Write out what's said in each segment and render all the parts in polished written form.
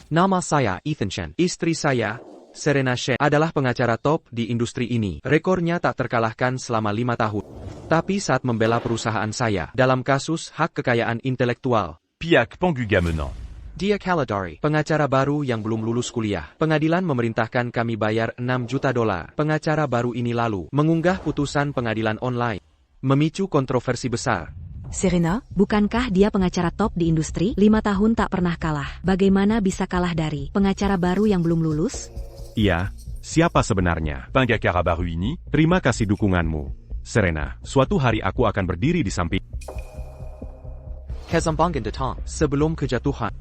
Nama saya Ethan Chen. Istri saya, Serena Shen, adalah pengacara top di industri ini. Rekornya tak terkalahkan selama 5 tahun. Tapi saat membela perusahaan saya dalam kasus hak kekayaan intelektual, Piak Panggugamenant. Dia Kaladari, pengacara baru yang belum lulus kuliah. Pengadilan memerintahkan kami bayar $6 juta. Pengacara baru ini lalu mengunggah putusan pengadilan online, memicu kontroversi besar. Serena, bukankah dia pengacara top di industri? 5 tahun tak pernah kalah. Bagaimana bisa kalah dari pengacara baru yang belum lulus? Iya, siapa sebenarnya? Pengacara baru ini? Terima kasih dukunganmu, Serena. Suatu hari aku akan berdiri di samping. Kezambangan datang sebelum kejatuhan.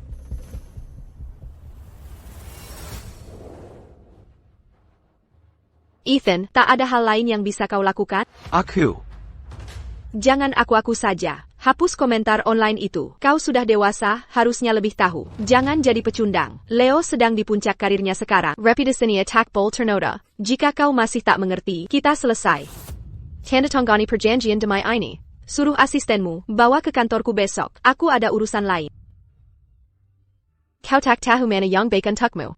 Ethan, tak ada hal lain yang bisa kau lakukan? Jangan aku saja. Hapus komentar online itu. Kau sudah dewasa, harusnya lebih tahu. Jangan jadi pecundang. Leo sedang di puncak karirnya sekarang. Reputasi attack Bolt Ternoda. Jika kau masih tak mengerti, kita selesai. Tanda tanggani perjanjian damai ini. Suruh asistenmu, bawa ke kantorku besok. Aku ada urusan lain. Kau tak tahu mana yang baik untukmu.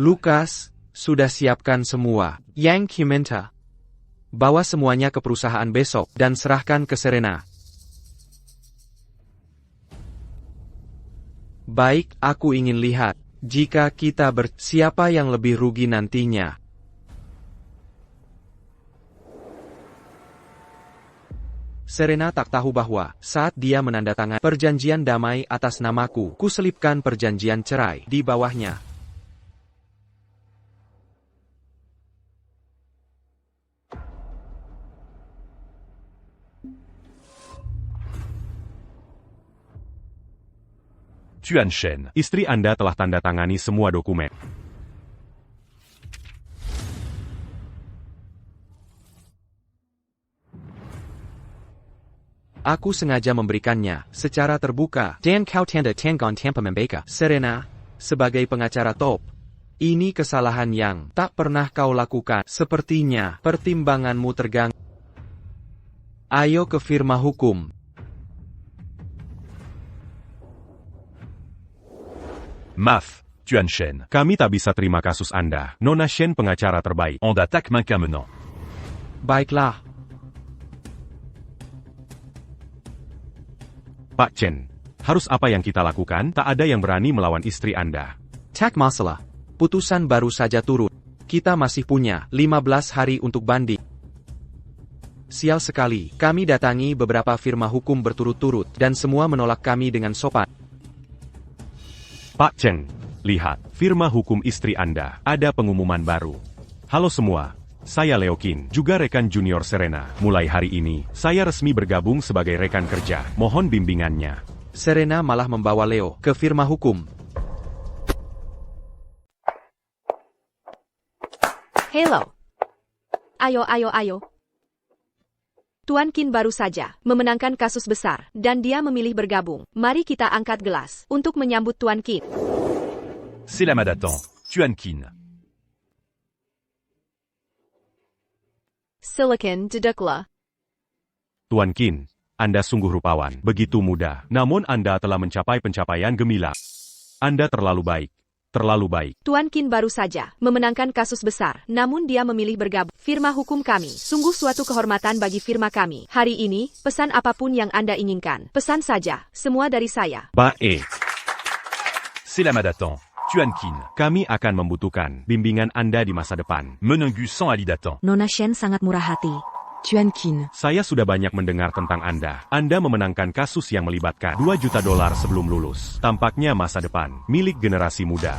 Lukas, sudah siapkan semua. Yang Kimenta, bawa semuanya ke perusahaan besok dan serahkan ke Serena. Baik, aku ingin lihat. Jika kita siapa yang lebih rugi nantinya. Serena tak tahu bahwa, saat dia menandatangani perjanjian damai atas namaku, kuselipkan perjanjian cerai di bawahnya. Tuan Shen, istri Anda telah tanda tangani semua dokumen. Aku sengaja memberikannya secara terbuka. Dan kau tanda tangan tanpa membeka. Serena, sebagai pengacara top, ini kesalahan yang tak pernah kau lakukan. Sepertinya pertimbanganmu terganggu. Ayo ke firma hukum. Maaf, Tuan Shen. Kami tak bisa terima kasus Anda. Nona Shen pengacara terbaik. On attaque Mancamenant. Baiklah. Pak Chen, harus apa yang kita lakukan? Tak ada yang berani melawan istri Anda. Tak masalah. Putusan baru saja turun. Kita masih punya 15 hari untuk banding. Sial sekali, kami datangi beberapa firma hukum berturut-turut dan semua menolak kami dengan sopan. Pak Chen, lihat, firma hukum istri Anda, ada pengumuman baru. Halo semua, saya Leo Qin, juga rekan junior Serena. Mulai hari ini, saya resmi bergabung sebagai rekan kerja. Mohon bimbingannya. Serena malah membawa Leo ke firma hukum. Hello. Ayo. Tuan Qin baru saja memenangkan kasus besar, dan dia memilih bergabung. Mari kita angkat gelas untuk menyambut Tuan Qin. Selamat datang, Tuan Qin. Silicon Dedukla. Tuan Qin, Anda sungguh rupawan, begitu muda. Namun Anda telah mencapai pencapaian gemilang. Anda terlalu baik. Terlalu baik. Tuan Qin baru saja memenangkan kasus besar, namun dia memilih bergabung. Firma hukum kami, sungguh suatu kehormatan bagi firma kami. Hari ini, pesan apapun yang Anda inginkan. Pesan saja, semua dari saya. Baik. Selamat datang, Tuan Qin. Kami akan membutuhkan bimbingan Anda di masa depan. Menunggu sans ali datang. Nona Shen sangat murah hati. Tuan Qin. Saya sudah banyak mendengar tentang Anda. Anda memenangkan kasus yang melibatkan $2 juta sebelum lulus. Tampaknya masa depan, milik generasi muda.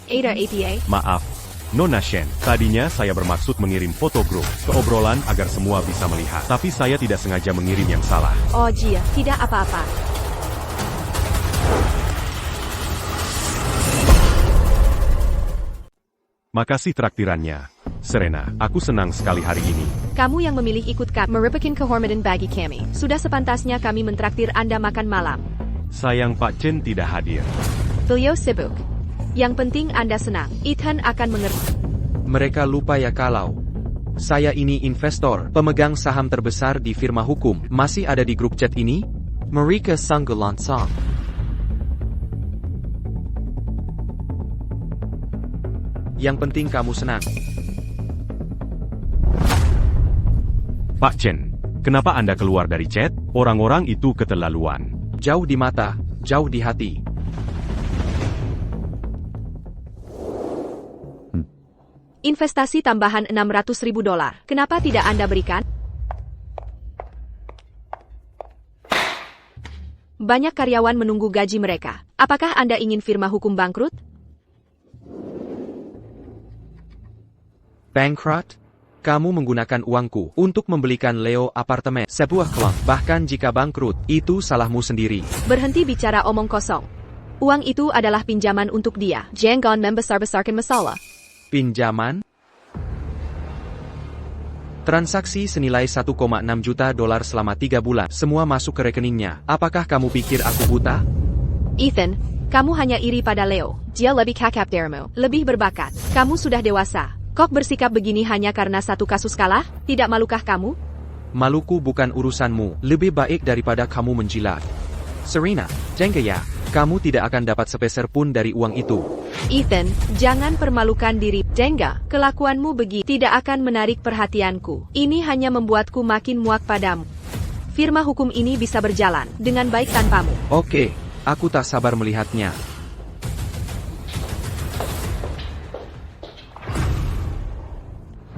Ada APA. Maaf, Nona Shen. Tadinya saya bermaksud mengirim foto grup ke obrolan agar semua bisa melihat. Tapi saya tidak sengaja mengirim yang salah. Oh Jia, tidak apa-apa. Makasih traktirannya. Serena, aku senang sekali hari ini. Kamu yang memilih ikut kami merupakan kehormatan bagi kami. Sudah sepantasnya kami mentraktir Anda makan malam. Sayang Pak Chen tidak hadir. Beliau sibuk. Yang penting Anda senang. Ethan akan mengerti. Mereka lupa ya kalau saya ini investor, pemegang saham terbesar di firma hukum, masih ada di grup chat ini? Mereka Sanggulansang. Yang penting kamu senang. Pak Chen, kenapa Anda keluar dari chat? Orang-orang itu keterlaluan. Jauh di mata, jauh di hati. Investasi tambahan $600.000. Kenapa tidak Anda berikan? Banyak karyawan menunggu gaji mereka. Apakah Anda ingin firma hukum bangkrut? Bankrupt? Kamu menggunakan uangku untuk membelikan Leo apartemen, sebuah klub. Bahkan jika bangkrut, itu salahmu sendiri. Berhenti bicara omong kosong. Uang itu adalah pinjaman untuk dia. Jangan membesar-besarkan masalah. Pinjaman? Transaksi senilai $1,6 juta selama 3 bulan. Semua masuk ke rekeningnya. Apakah kamu pikir aku buta? Ethan, kamu hanya iri pada Leo. Dia lebih kakap darimu, lebih berbakat. Kamu sudah dewasa. Kok bersikap begini hanya karena satu kasus kalah? Tidak malukah kamu? Maluku bukan urusanmu. Lebih baik daripada kamu menjilat. Serena, jengke ya. Kamu tidak akan dapat sepeser pun dari uang itu. Ethan, jangan permalukan diri. Jengga, kelakuanmu begitu tidak akan menarik perhatianku. Ini hanya membuatku makin muak padamu. Firma hukum ini bisa berjalan dengan baik tanpamu. Oke, aku tak sabar melihatnya.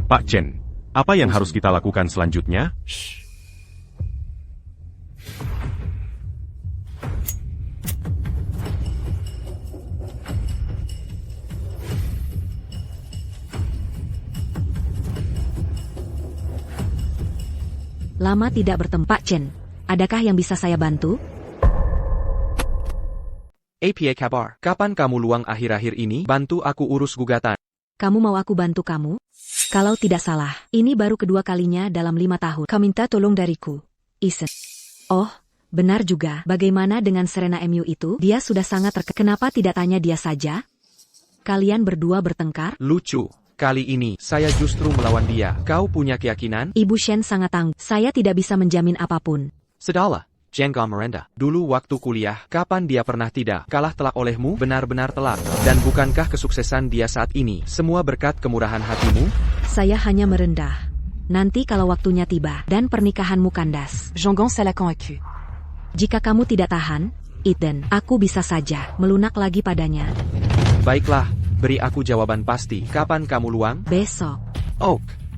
Pak Chen, apa yang harus kita lakukan selanjutnya? Lama tidak bertemu. Pak Chen, adakah yang bisa saya bantu? APA kabar, kapan kamu luang akhir-akhir ini? Bantu aku urus gugatan. Kamu mau aku bantu kamu? Kalau tidak salah, ini baru kedua kalinya dalam 5 tahun. Kau minta tolong dariku. Ethan. Oh, benar juga. Bagaimana dengan Serena MU itu? Dia sudah sangat Kenapa tidak tanya dia saja? Kalian berdua bertengkar? Lucu. Kali ini, saya justru melawan dia. Kau punya keyakinan? Ibu Shen sangat tangguh. Saya tidak bisa menjamin apapun. Sudahlah, Jengga Miranda. Dulu waktu kuliah, kapan dia pernah tidak kalah telak olehmu? Benar-benar telak. Dan bukankah kesuksesan dia saat ini semua berkat kemurahan hatimu? Saya hanya merendah. Nanti kalau waktunya tiba dan pernikahanmu kandas. Jean-Gon l'a convaincu. Jika kamu tidak tahan, Ethan, aku bisa saja melunak lagi padanya. Baiklah, beri aku jawaban pasti. Kapan kamu luang? Besok. Oak.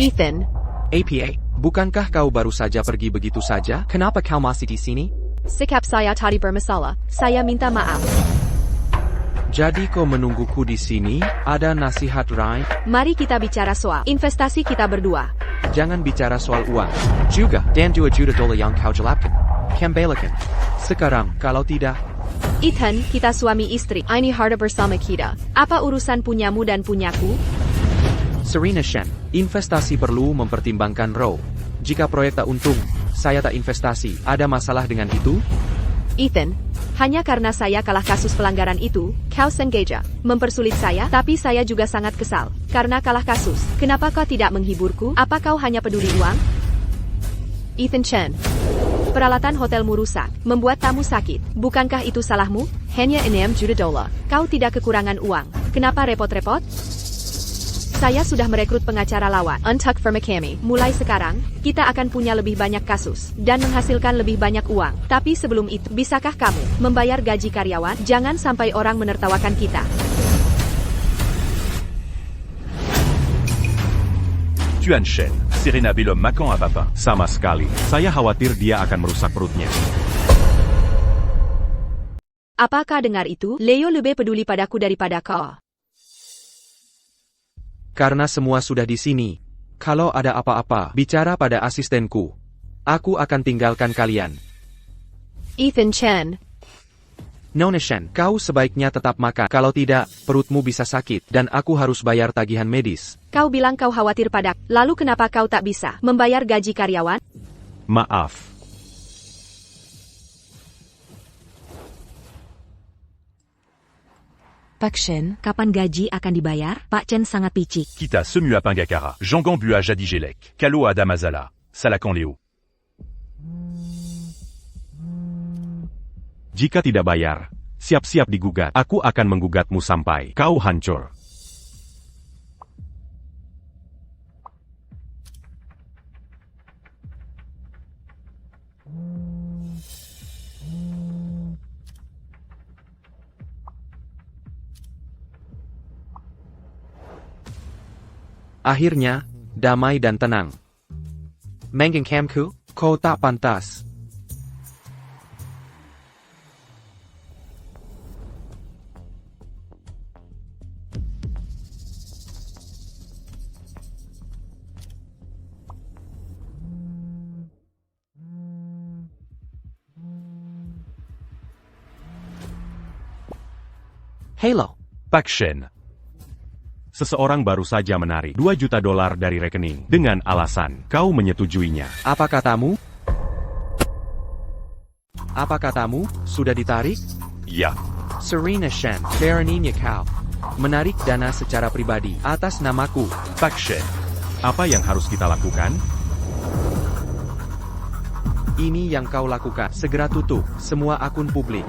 Ethan, APA, bukankah kau baru saja pergi begitu saja? Kenapa kau masih di sini? sikap saya tadi bermasalah. Saya minta maaf. Jadi kau menungguku di sini? Ada nasihat lain? Mari kita bicara soal investasi kita berdua. Jangan bicara soal uang. Juga, dan $2 juta yang kau jelapkan. Kembalikan. Sekarang, kalau tidak, Ethan, kita suami istri. Ini harta bersama kita. Apa urusan punyamu dan punyaku? Serena Shen, investasi perlu mempertimbangkan ROI. Jika proyek tak untung, saya tak investasi. Ada masalah dengan itu? Ethan, hanya karena saya kalah kasus pelanggaran itu, kau sengaja mempersulit saya, tapi saya juga sangat kesal. Karena kalah kasus, kenapa kau tidak menghiburku? Apa kau hanya peduli uang? Ethan Chen, peralatan hotelmu rusak, membuat tamu sakit. Bukankah itu salahmu? Hanya $6 juta. Kau tidak kekurangan uang. Kenapa repot-repot? Saya sudah merekrut pengacara lawan untuk firma kami. Mulai sekarang, kita akan punya lebih banyak kasus dan menghasilkan lebih banyak uang. Tapi sebelum itu, bisakah kamu membayar gaji karyawan? Jangan sampai orang menertawakan kita. Tuan Shen, Serena Bellum makan à papa. Sama sekali. Saya khawatir dia akan merusak perutnya. Apakah dengar itu? Leo lebih peduli padaku daripada kau. karena semua sudah di sini. Kalau ada apa-apa, bicara pada asistenku. Aku akan tinggalkan kalian. Ethan Chen. Nona Shen, kau sebaiknya tetap makan. Kalau tidak, perutmu bisa sakit, dan aku harus bayar tagihan medis. Kau bilang kau khawatir padaku. Lalu kenapa kau tak bisa membayar gaji karyawan? Maaf. Pak Shen, kapan gaji akan dibayar? Pak Chen sangat picik. Kita Semu à Pingakara, Jangan Bu à Jadigelek, Kalo à Damazala, Salakan Leo. Jika tidak bayar, siap-siap digugat. Aku akan menggugatmu sampai kau hancur. Akhirnya, damai dan tenang. Menggengkamku, kau tak pantas. Halo. Pak Shen. Seseorang baru saja menarik $2 juta dari rekening dengan alasan kau menyetujuinya. Apa katamu? Apa katamu? Sudah ditarik? Ya. Serena Shen, beraninya kau menarik dana secara pribadi atas namaku. Pak Shen. Apa yang harus kita lakukan? Ini yang kau lakukan. Segera tutup semua akun publik.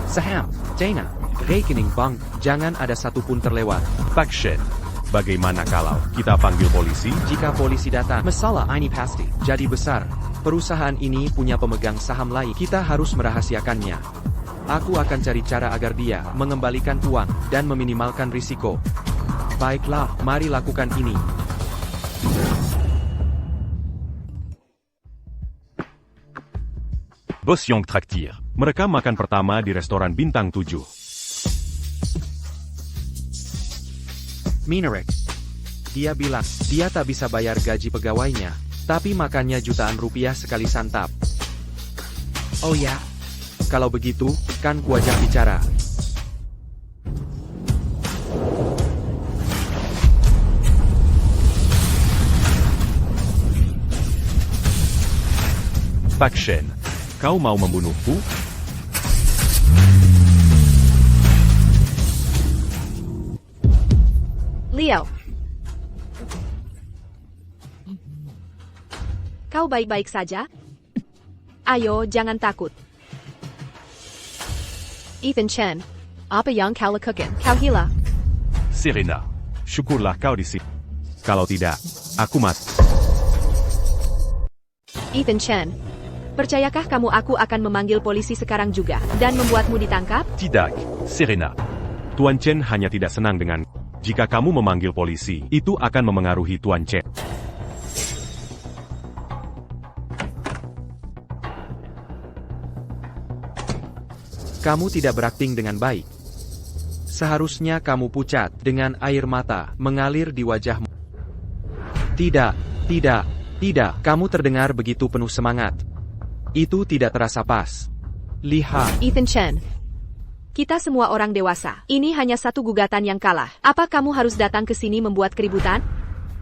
Saham, dana, rekening bank, jangan ada satupun terlewat. Pak Shen. Bagaimana kalau kita panggil polisi? Jika polisi datang, masalah ini pasti jadi besar. Perusahaan ini punya pemegang saham lain. Kita harus merahasiakannya. Aku akan cari cara agar dia mengembalikan uang dan meminimalkan risiko. Baiklah, mari lakukan ini. Bos Yong traktir. Mereka makan pertama di restoran bintang 7. Minarek. Dia bilang, dia tak bisa bayar gaji pegawainya, tapi makannya jutaan rupiah sekali santap. Oh ya? Kalau begitu, kan kuajak bicara. Pak Shen. Kau mau membunuhku? Leo. Kau baik-baik saja? Ayo, jangan takut. Ethan Chen. Apa yang kau lakukan? Kau gila. Serena. Syukurlah kau di sini. Kalau tidak, aku mati. Ethan Chen. Percayakah kamu aku akan memanggil polisi sekarang juga, dan membuatmu ditangkap? Tidak, Serena. Tuan Chen hanya tidak senang dengan jika kamu memanggil polisi, itu akan memengaruhi Tuan Chen. Kamu tidak berakting dengan baik. Seharusnya kamu pucat dengan air mata mengalir di wajahmu. Tidak, tidak, tidak. Kamu terdengar begitu penuh semangat. Itu tidak terasa pas. Lihat. Ethan Chen. Kita semua orang dewasa. Ini hanya satu gugatan yang kalah. Apa kamu harus datang ke sini membuat keributan?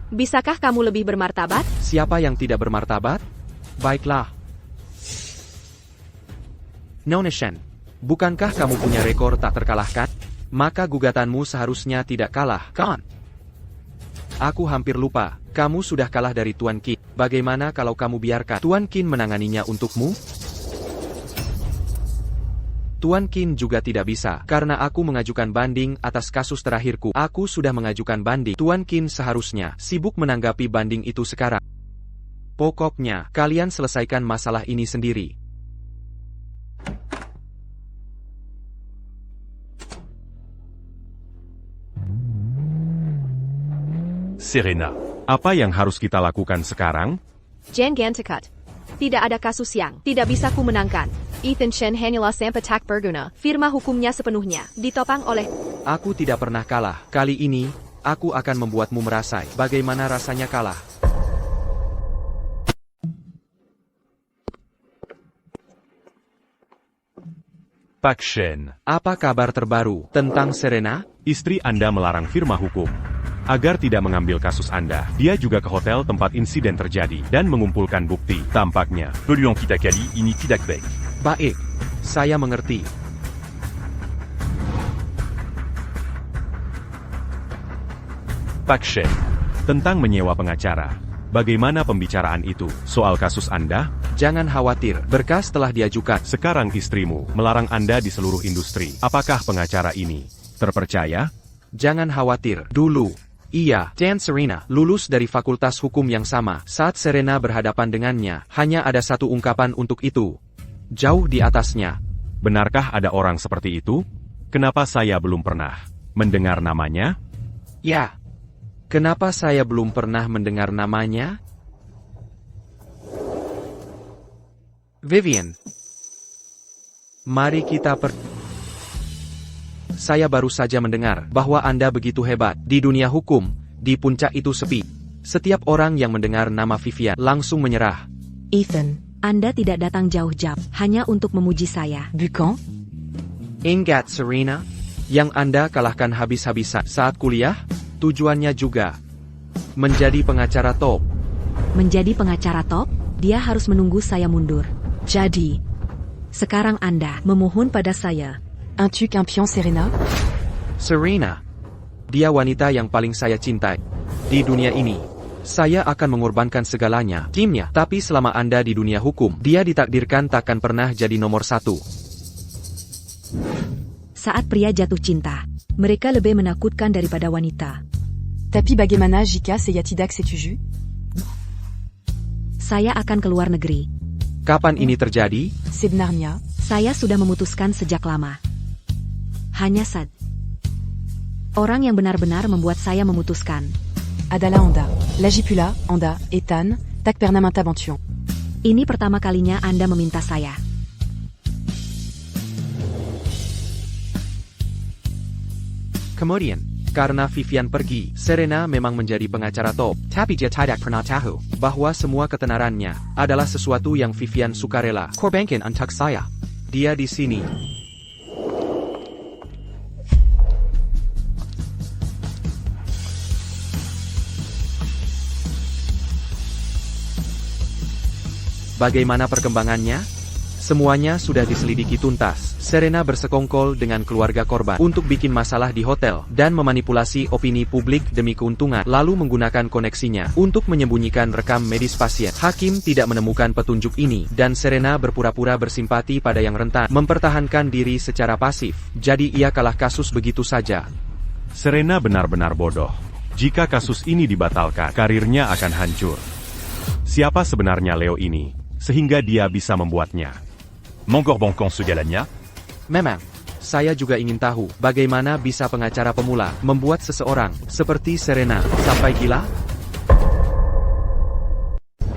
Bisakah kamu lebih bermartabat? Siapa yang tidak bermartabat? Baiklah. Nona Shen, bukankah kamu punya rekor tak terkalahkan? Maka gugatanmu seharusnya tidak kalah, kan? Aku hampir lupa, kamu sudah kalah dari Tuan Qin. Bagaimana kalau kamu biarkan Tuan Qin menanganinya untukmu? Tuan Qin juga tidak bisa, karena aku mengajukan banding atas kasus terakhirku. Aku sudah mengajukan banding. Tuan Qin seharusnya sibuk menanggapi banding itu sekarang. Pokoknya, kalian selesaikan masalah ini sendiri. Serena. Apa yang harus kita lakukan sekarang? Jan Gantakut. Tidak ada kasus yang tidak bisa ku menangkan. Ethan Chen hanyalah sampai tak berguna. Firma hukumnya sepenuhnya ditopang oleh... Aku tidak pernah kalah. Kali ini, aku akan membuatmu merasai bagaimana rasanya kalah. Pak Shen. Apa kabar terbaru tentang Serena? Istri Anda melarang firma hukum. Agar tidak mengambil kasus Anda, dia juga ke hotel tempat insiden terjadi dan mengumpulkan bukti. Tampaknya, Peluang kita kali ini tidak baik. Baik, saya mengerti. Pak Shen. tentang menyewa pengacara. Bagaimana pembicaraan itu? Soal kasus Anda? Jangan khawatir, berkas telah diajukan. Sekarang istrimu melarang Anda di seluruh industri. Apakah pengacara ini terpercaya? Jangan khawatir, dulu. Iya, Dan Serena lulus dari fakultas hukum yang sama. Saat Serena berhadapan dengannya, hanya ada satu ungkapan untuk itu. Jauh di atasnya. Benarkah ada orang seperti itu? Kenapa saya belum pernah mendengar namanya? Ya. Kenapa saya belum pernah mendengar namanya? Vivian. Mari kita Saya baru saja mendengar bahwa Anda begitu hebat di dunia hukum. Di puncak itu sepi. Setiap orang yang mendengar nama Vivian langsung menyerah. Ethan, Anda tidak datang jauh-jauh hanya untuk memuji saya. Bukan? Ingat Serena, yang Anda kalahkan habis-habisan saat kuliah, tujuannya juga menjadi pengacara top. Menjadi pengacara top, dia harus menunggu saya mundur. Jadi, sekarang Anda memohon pada saya. Un tuc un pion Serena? Serena, dia wanita yang paling saya cintai di dunia ini. Saya akan mengorbankan segalanya, timnya. Tapi selama Anda di dunia hukum, dia ditakdirkan takkan pernah jadi nomor satu. Saat pria jatuh cinta, mereka lebih menakutkan daripada wanita. Tapi bagaimana jika saya tidak setuju? Saya akan keluar negeri. Kapan ini terjadi? Sebenarnya, Saya sudah memutuskan sejak lama. Hanya orang yang benar-benar membuat saya memutuskan. Adala Anda, Lagipula, Anda, Ethan, Tak Pernamenta Bention. Ini pertama kalinya Anda meminta saya. Kemudian, karena Vivian pergi, Serena memang menjadi pengacara top. Tapi dia tidak pernah tahu bahwa semua ketenarannya adalah sesuatu yang Vivian sukarela korbankan untuk saya. Dia di sini. Bagaimana perkembangannya? Semuanya sudah diselidiki tuntas. Serena bersekongkol dengan keluarga korban untuk bikin masalah di hotel dan memanipulasi opini publik demi keuntungan, lalu menggunakan koneksinya untuk menyembunyikan rekam medis pasien. Hakim tidak menemukan petunjuk ini dan Serena berpura-pura bersimpati pada yang rentan, mempertahankan diri secara pasif. Jadi ia kalah kasus begitu saja. Serena benar-benar bodoh. Jika kasus ini dibatalkan, karirnya akan hancur. Siapa sebenarnya Leo ini, sehingga dia bisa membuatnya? Mengorbankan segalanya? Memang, saya juga ingin tahu bagaimana bisa pengacara pemula membuat seseorang seperti Serena sampai gila.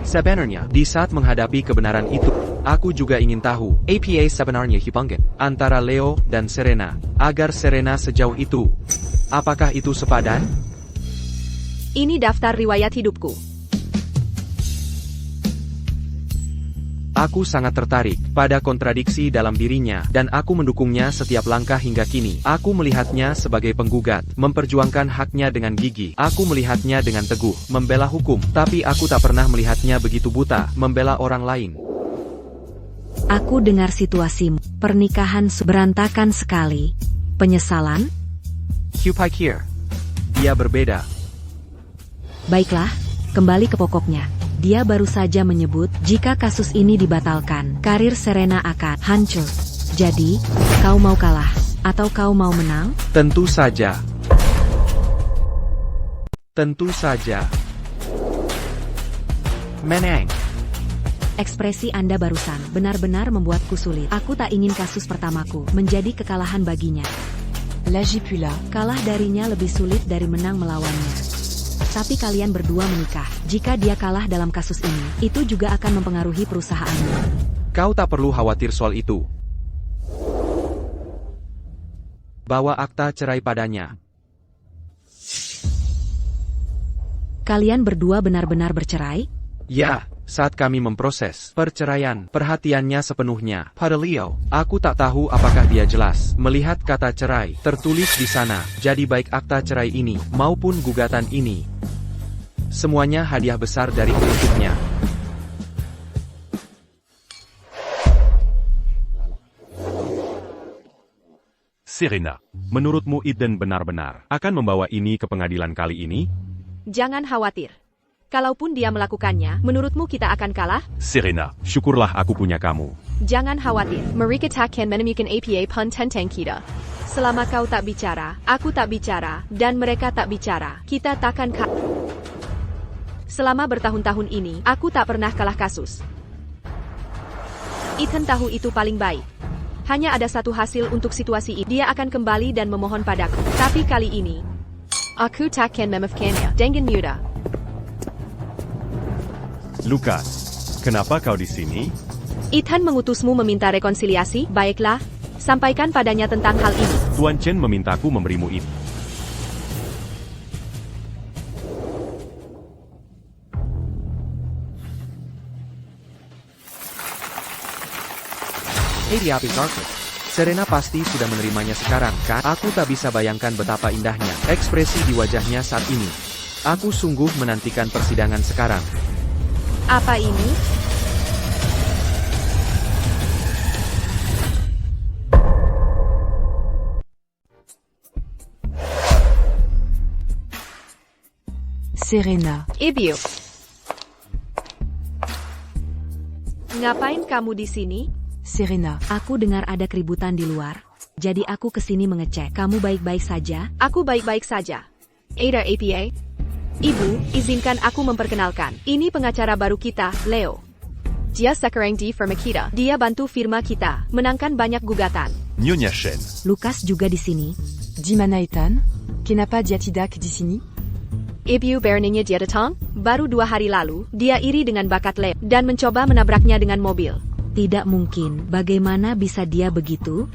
Sebenarnya, di saat menghadapi kebenaran itu, aku juga ingin tahu apa sebenarnya hubungan antara Leo dan Serena, agar Serena sejauh itu. Apakah itu sepadan? Ini daftar riwayat hidupku. Aku sangat tertarik pada kontradiksi dalam dirinya, dan aku mendukungnya setiap langkah hingga kini. Aku melihatnya sebagai penggugat, memperjuangkan haknya dengan gigih. Aku melihatnya dengan teguh, membela hukum, tapi aku tak pernah melihatnya begitu buta, membela orang lain. Aku dengar situasimu. Pernikahan berantakan sekali. Penyesalan? Kupikir dia berbeda. Baiklah, kembali ke pokoknya. Dia baru saja menyebut, jika kasus ini dibatalkan, karir Serena akan hancur. Jadi, kau mau kalah, atau kau mau menang? Tentu saja. Tentu saja. Menang. Ekspresi Anda barusan benar-benar membuatku sulit. Aku tak ingin kasus pertamaku menjadi kekalahan baginya. Lagipula. Kalah darinya lebih sulit dari menang melawannya. Tapi kalian berdua menikah. Jika dia kalah dalam kasus ini, itu juga akan mempengaruhi perusahaanmu. Kau tak perlu khawatir soal itu. Bawa akta cerai padanya. Kalian berdua benar-benar bercerai? Ya, saat kami memproses perceraian, perhatiannya sepenuhnya pada Leo. Aku tak tahu apakah dia jelas melihat kata cerai tertulis di sana. Jadi baik akta cerai ini maupun gugatan ini, semuanya hadiah besar dari untuknya. Serena. Menurutmu Eden benar-benar akan membawa ini ke pengadilan kali ini? Jangan khawatir. Kalaupun dia melakukannya, menurutmu kita akan kalah? Serena. Syukurlah aku punya kamu. Jangan khawatir. Mereka takkan menemukan APA pun tentang kita. Selama kau tak bicara, aku tak bicara, dan mereka tak bicara, kita takkan kalah. Selama bertahun-tahun ini, aku tak pernah kalah kasus. Ethan tahu itu paling baik. Hanya ada satu hasil untuk situasi ini. Dia akan kembali dan memohon padaku. Tapi kali ini, aku takkan memaafkannya dengan mudah. Lucas, kenapa kau di sini? Ethan mengutusmu meminta rekonsiliasi. Baiklah, sampaikan padanya tentang hal ini. Tuan Chen memintaku memberimu itu. Di Apis Arthur. Serena pasti sudah menerimanya sekarang, kan? Aku tak bisa bayangkan betapa indahnya ekspresi di wajahnya saat ini. Aku sungguh menantikan persidangan sekarang. Apa ini? Serena. Ibu. Ngapain kamu di sini? Serena. Aku dengar ada keributan di luar. Jadi aku kesini mengecek. Kamu baik-baik saja? Aku baik-baik saja. Ada APA? Ibu, izinkan aku memperkenalkan. Ini pengacara baru kita, Leo. Dia sekarang di firma kita. Dia bantu firma kita menangkan banyak gugatan. Nyonya Shen. Lucas juga di sini. Dimana Ethan? Kenapa dia tidak di sini? Ibu beraninya dia datang? Baru 2 hari lalu, dia iri dengan bakat Leo dan mencoba menabraknya dengan mobil. Tidak mungkin. Bagaimana bisa dia begitu?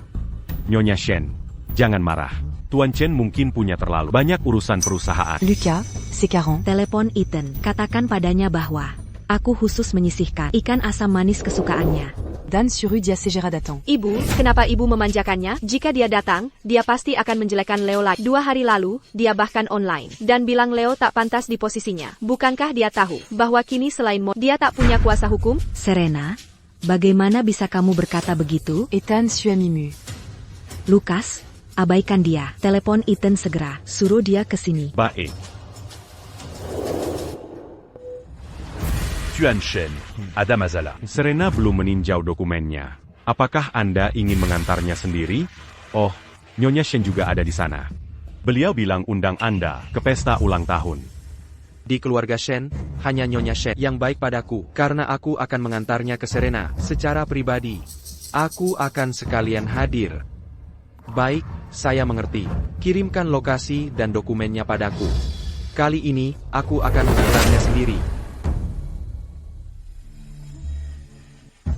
Nyonya Shen, jangan marah. Tuan Chen mungkin punya terlalu banyak urusan perusahaan. Lucas, c'est 40. Telepon Ethan. Katakan padanya bahwa aku khusus menyisihkan ikan asam manis kesukaannya. Dan suruh dia segera datang. Ibu, kenapa ibu memanjakannya? Jika dia datang, dia pasti akan menjelekkan Leo lagi. 2 hari lalu, dia bahkan online dan bilang Leo tak pantas di posisinya. Bukankah dia tahu bahwa kini selain dia tak punya kuasa hukum? Serena, bagaimana bisa kamu berkata begitu? Ethan Suamimu. Lucas, abaikan dia. Telepon Ethan segera. Suruh dia ke sini. Baik. Tuan Shen. Ada masalah. Serena belum meninjau dokumennya. Apakah Anda ingin mengantarnya sendiri? Oh, Nyonya Shen juga ada di sana. Beliau bilang undang Anda ke pesta ulang tahun. Di keluarga Shen, hanya Nyonya Shen yang baik padaku, karena aku akan mengantarnya ke Serena secara pribadi. Aku akan sekalian hadir. Baik, saya mengerti. Kirimkan lokasi dan dokumennya padaku. Kali ini, aku akan mengantarnya sendiri.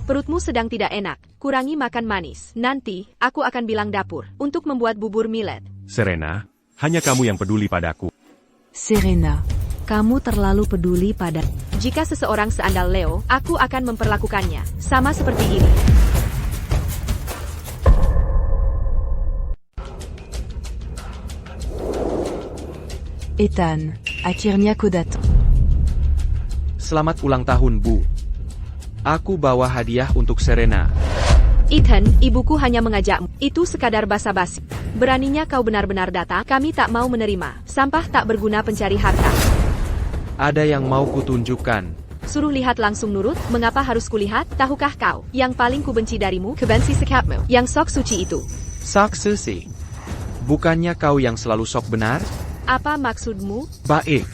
Perutmu sedang tidak enak. Kurangi makan manis. Nanti, aku akan bilang dapur untuk membuat bubur millet. Serena, hanya kamu yang peduli padaku. Serena. Kamu terlalu peduli pada... Jika seseorang seandal Leo, aku akan memperlakukannya sama seperti ini. Ethan, akhirnya kau datang. Selamat ulang tahun, Bu. Aku bawa hadiah untuk Serena. Ethan, ibuku hanya mengajakmu. Itu sekadar basa-basi. Beraninya kau benar-benar datang, kami tak mau menerima. Sampah tak berguna pencari harta. Ada yang mau kutunjukkan. Suruh lihat langsung nurut, mengapa harus kulihat? Tahukah kau, yang paling kubenci darimu, kebenci sikapmu, yang sok suci itu. Sok suci. Bukannya kau yang selalu sok benar? Apa maksudmu? Baik.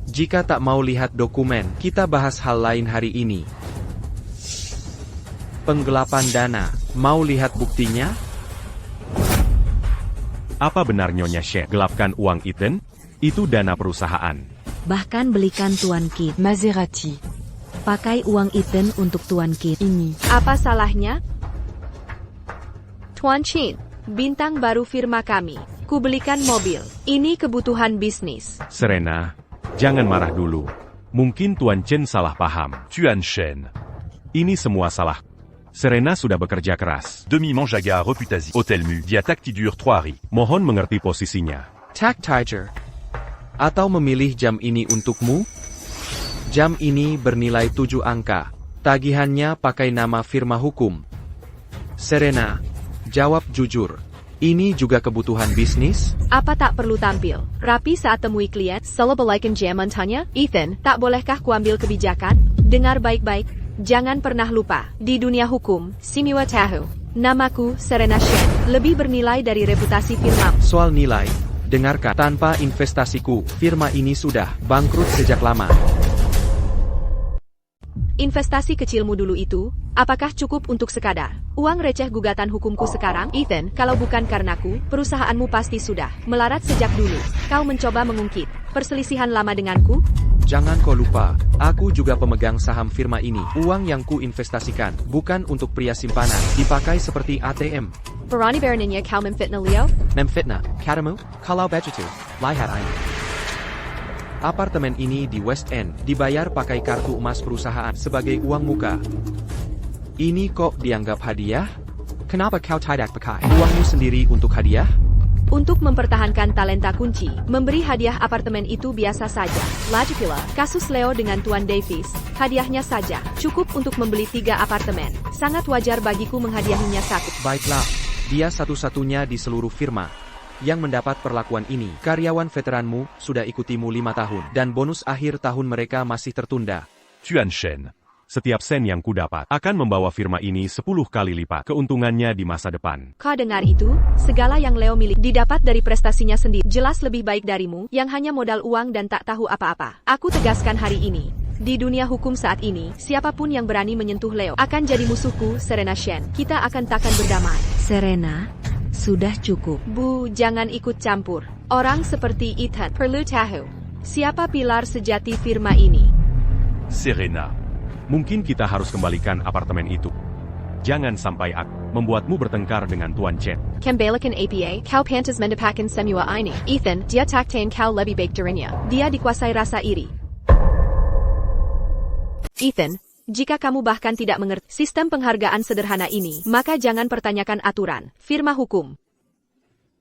Jika tak mau lihat dokumen, kita bahas hal lain hari ini. Penggelapan dana, mau lihat buktinya? Apa benar Nyonya Shen gelapkan uang Ethan? Itu dana perusahaan. Bahkan belikan Tuan Kit. Maserati. Pakai uang Ethan untuk Tuan Kit. Ini. Apa salahnya? Tuan Chin, bintang baru firma kami. Ku belikan mobil. Ini kebutuhan bisnis. Serena, Jangan marah dulu. Mungkin Tuan Chen salah paham. Tuan Shen. Ini semua salah. Serena sudah bekerja keras. Demi-Manjaga Reputasi. Hôtel Mu. Dia Taktidur 3 hari. Mohon mengerti posisinya. Tak Tiger. Atau memilih jam ini untukmu? Jam ini bernilai 7 angka. Tagihannya pakai nama firma hukum. Serena, jawab jujur. Ini juga kebutuhan bisnis? Apa tak perlu tampil rapi saat temui klien? Selalu balikin jam tanya, Ethan, tak bolehkah kuambil kebijakan? Dengar baik-baik, jangan pernah lupa, di dunia hukum, Simiwa tahu, namaku Serena Shen, lebih bernilai dari reputasi firma. Soal nilai, dengarkan, tanpa investasiku, firma ini sudah bangkrut sejak lama. Investasi kecilmu dulu itu, apakah cukup untuk sekadar uang receh gugatan hukumku sekarang? Ethan, kalau bukan karenaku, perusahaanmu pasti sudah melarat sejak dulu. Kau mencoba mengungkit perselisihan lama denganku? Jangan kau lupa, aku juga pemegang saham firma ini. Uang yang ku investasikan, bukan untuk pria simpanan, dipakai seperti ATM. Berani beraninya kau memfitnah Leo? Memfitnah, katamu, kalau begitu, lihat ini. Apartemen ini di West End, dibayar pakai kartu emas perusahaan sebagai uang muka. Ini kok dianggap hadiah? Kenapa kau tidak pakai uangmu sendiri untuk hadiah? Untuk mempertahankan talenta kunci, memberi hadiah apartemen itu biasa saja. Lagi pula, kasus Leo dengan Tuan Davis, hadiahnya saja cukup untuk membeli 3 apartemen. Sangat wajar bagiku menghadiahinya satu. Baiklah, dia satu-satunya di seluruh firma yang mendapat perlakuan ini. Karyawan veteranmu sudah ikutimu 5 tahun, dan bonus akhir tahun mereka masih tertunda. Tuan Shen. Setiap sen yang kudapat akan membawa firma ini 10 kali lipat keuntungannya di masa depan. Kau dengar itu? Segala yang Leo milik didapat dari prestasinya sendiri. Jelas lebih baik darimu, yang hanya modal uang dan tak tahu apa-apa. Aku tegaskan hari ini. Di dunia hukum saat ini, siapapun yang berani menyentuh Leo akan jadi musuhku, Serena Shen. Kita akan takkan berdamai. Serena, sudah cukup. Bu, jangan ikut campur. Orang seperti Ethan perlu tahu siapa pilar sejati firma ini. Serena. Mungkin kita harus kembalikan apartemen itu. Jangan sampai membuatmu bertengkar dengan Tuan Chen. Kembalikan APA, kau pantas mendapatkan semua ini. Ethan, dia takkan kau lebih baik darinya. Dia dikuasai rasa iri. Ethan, jika kamu bahkan tidak mengerti sistem penghargaan sederhana ini, maka jangan pertanyakan aturan firma hukum.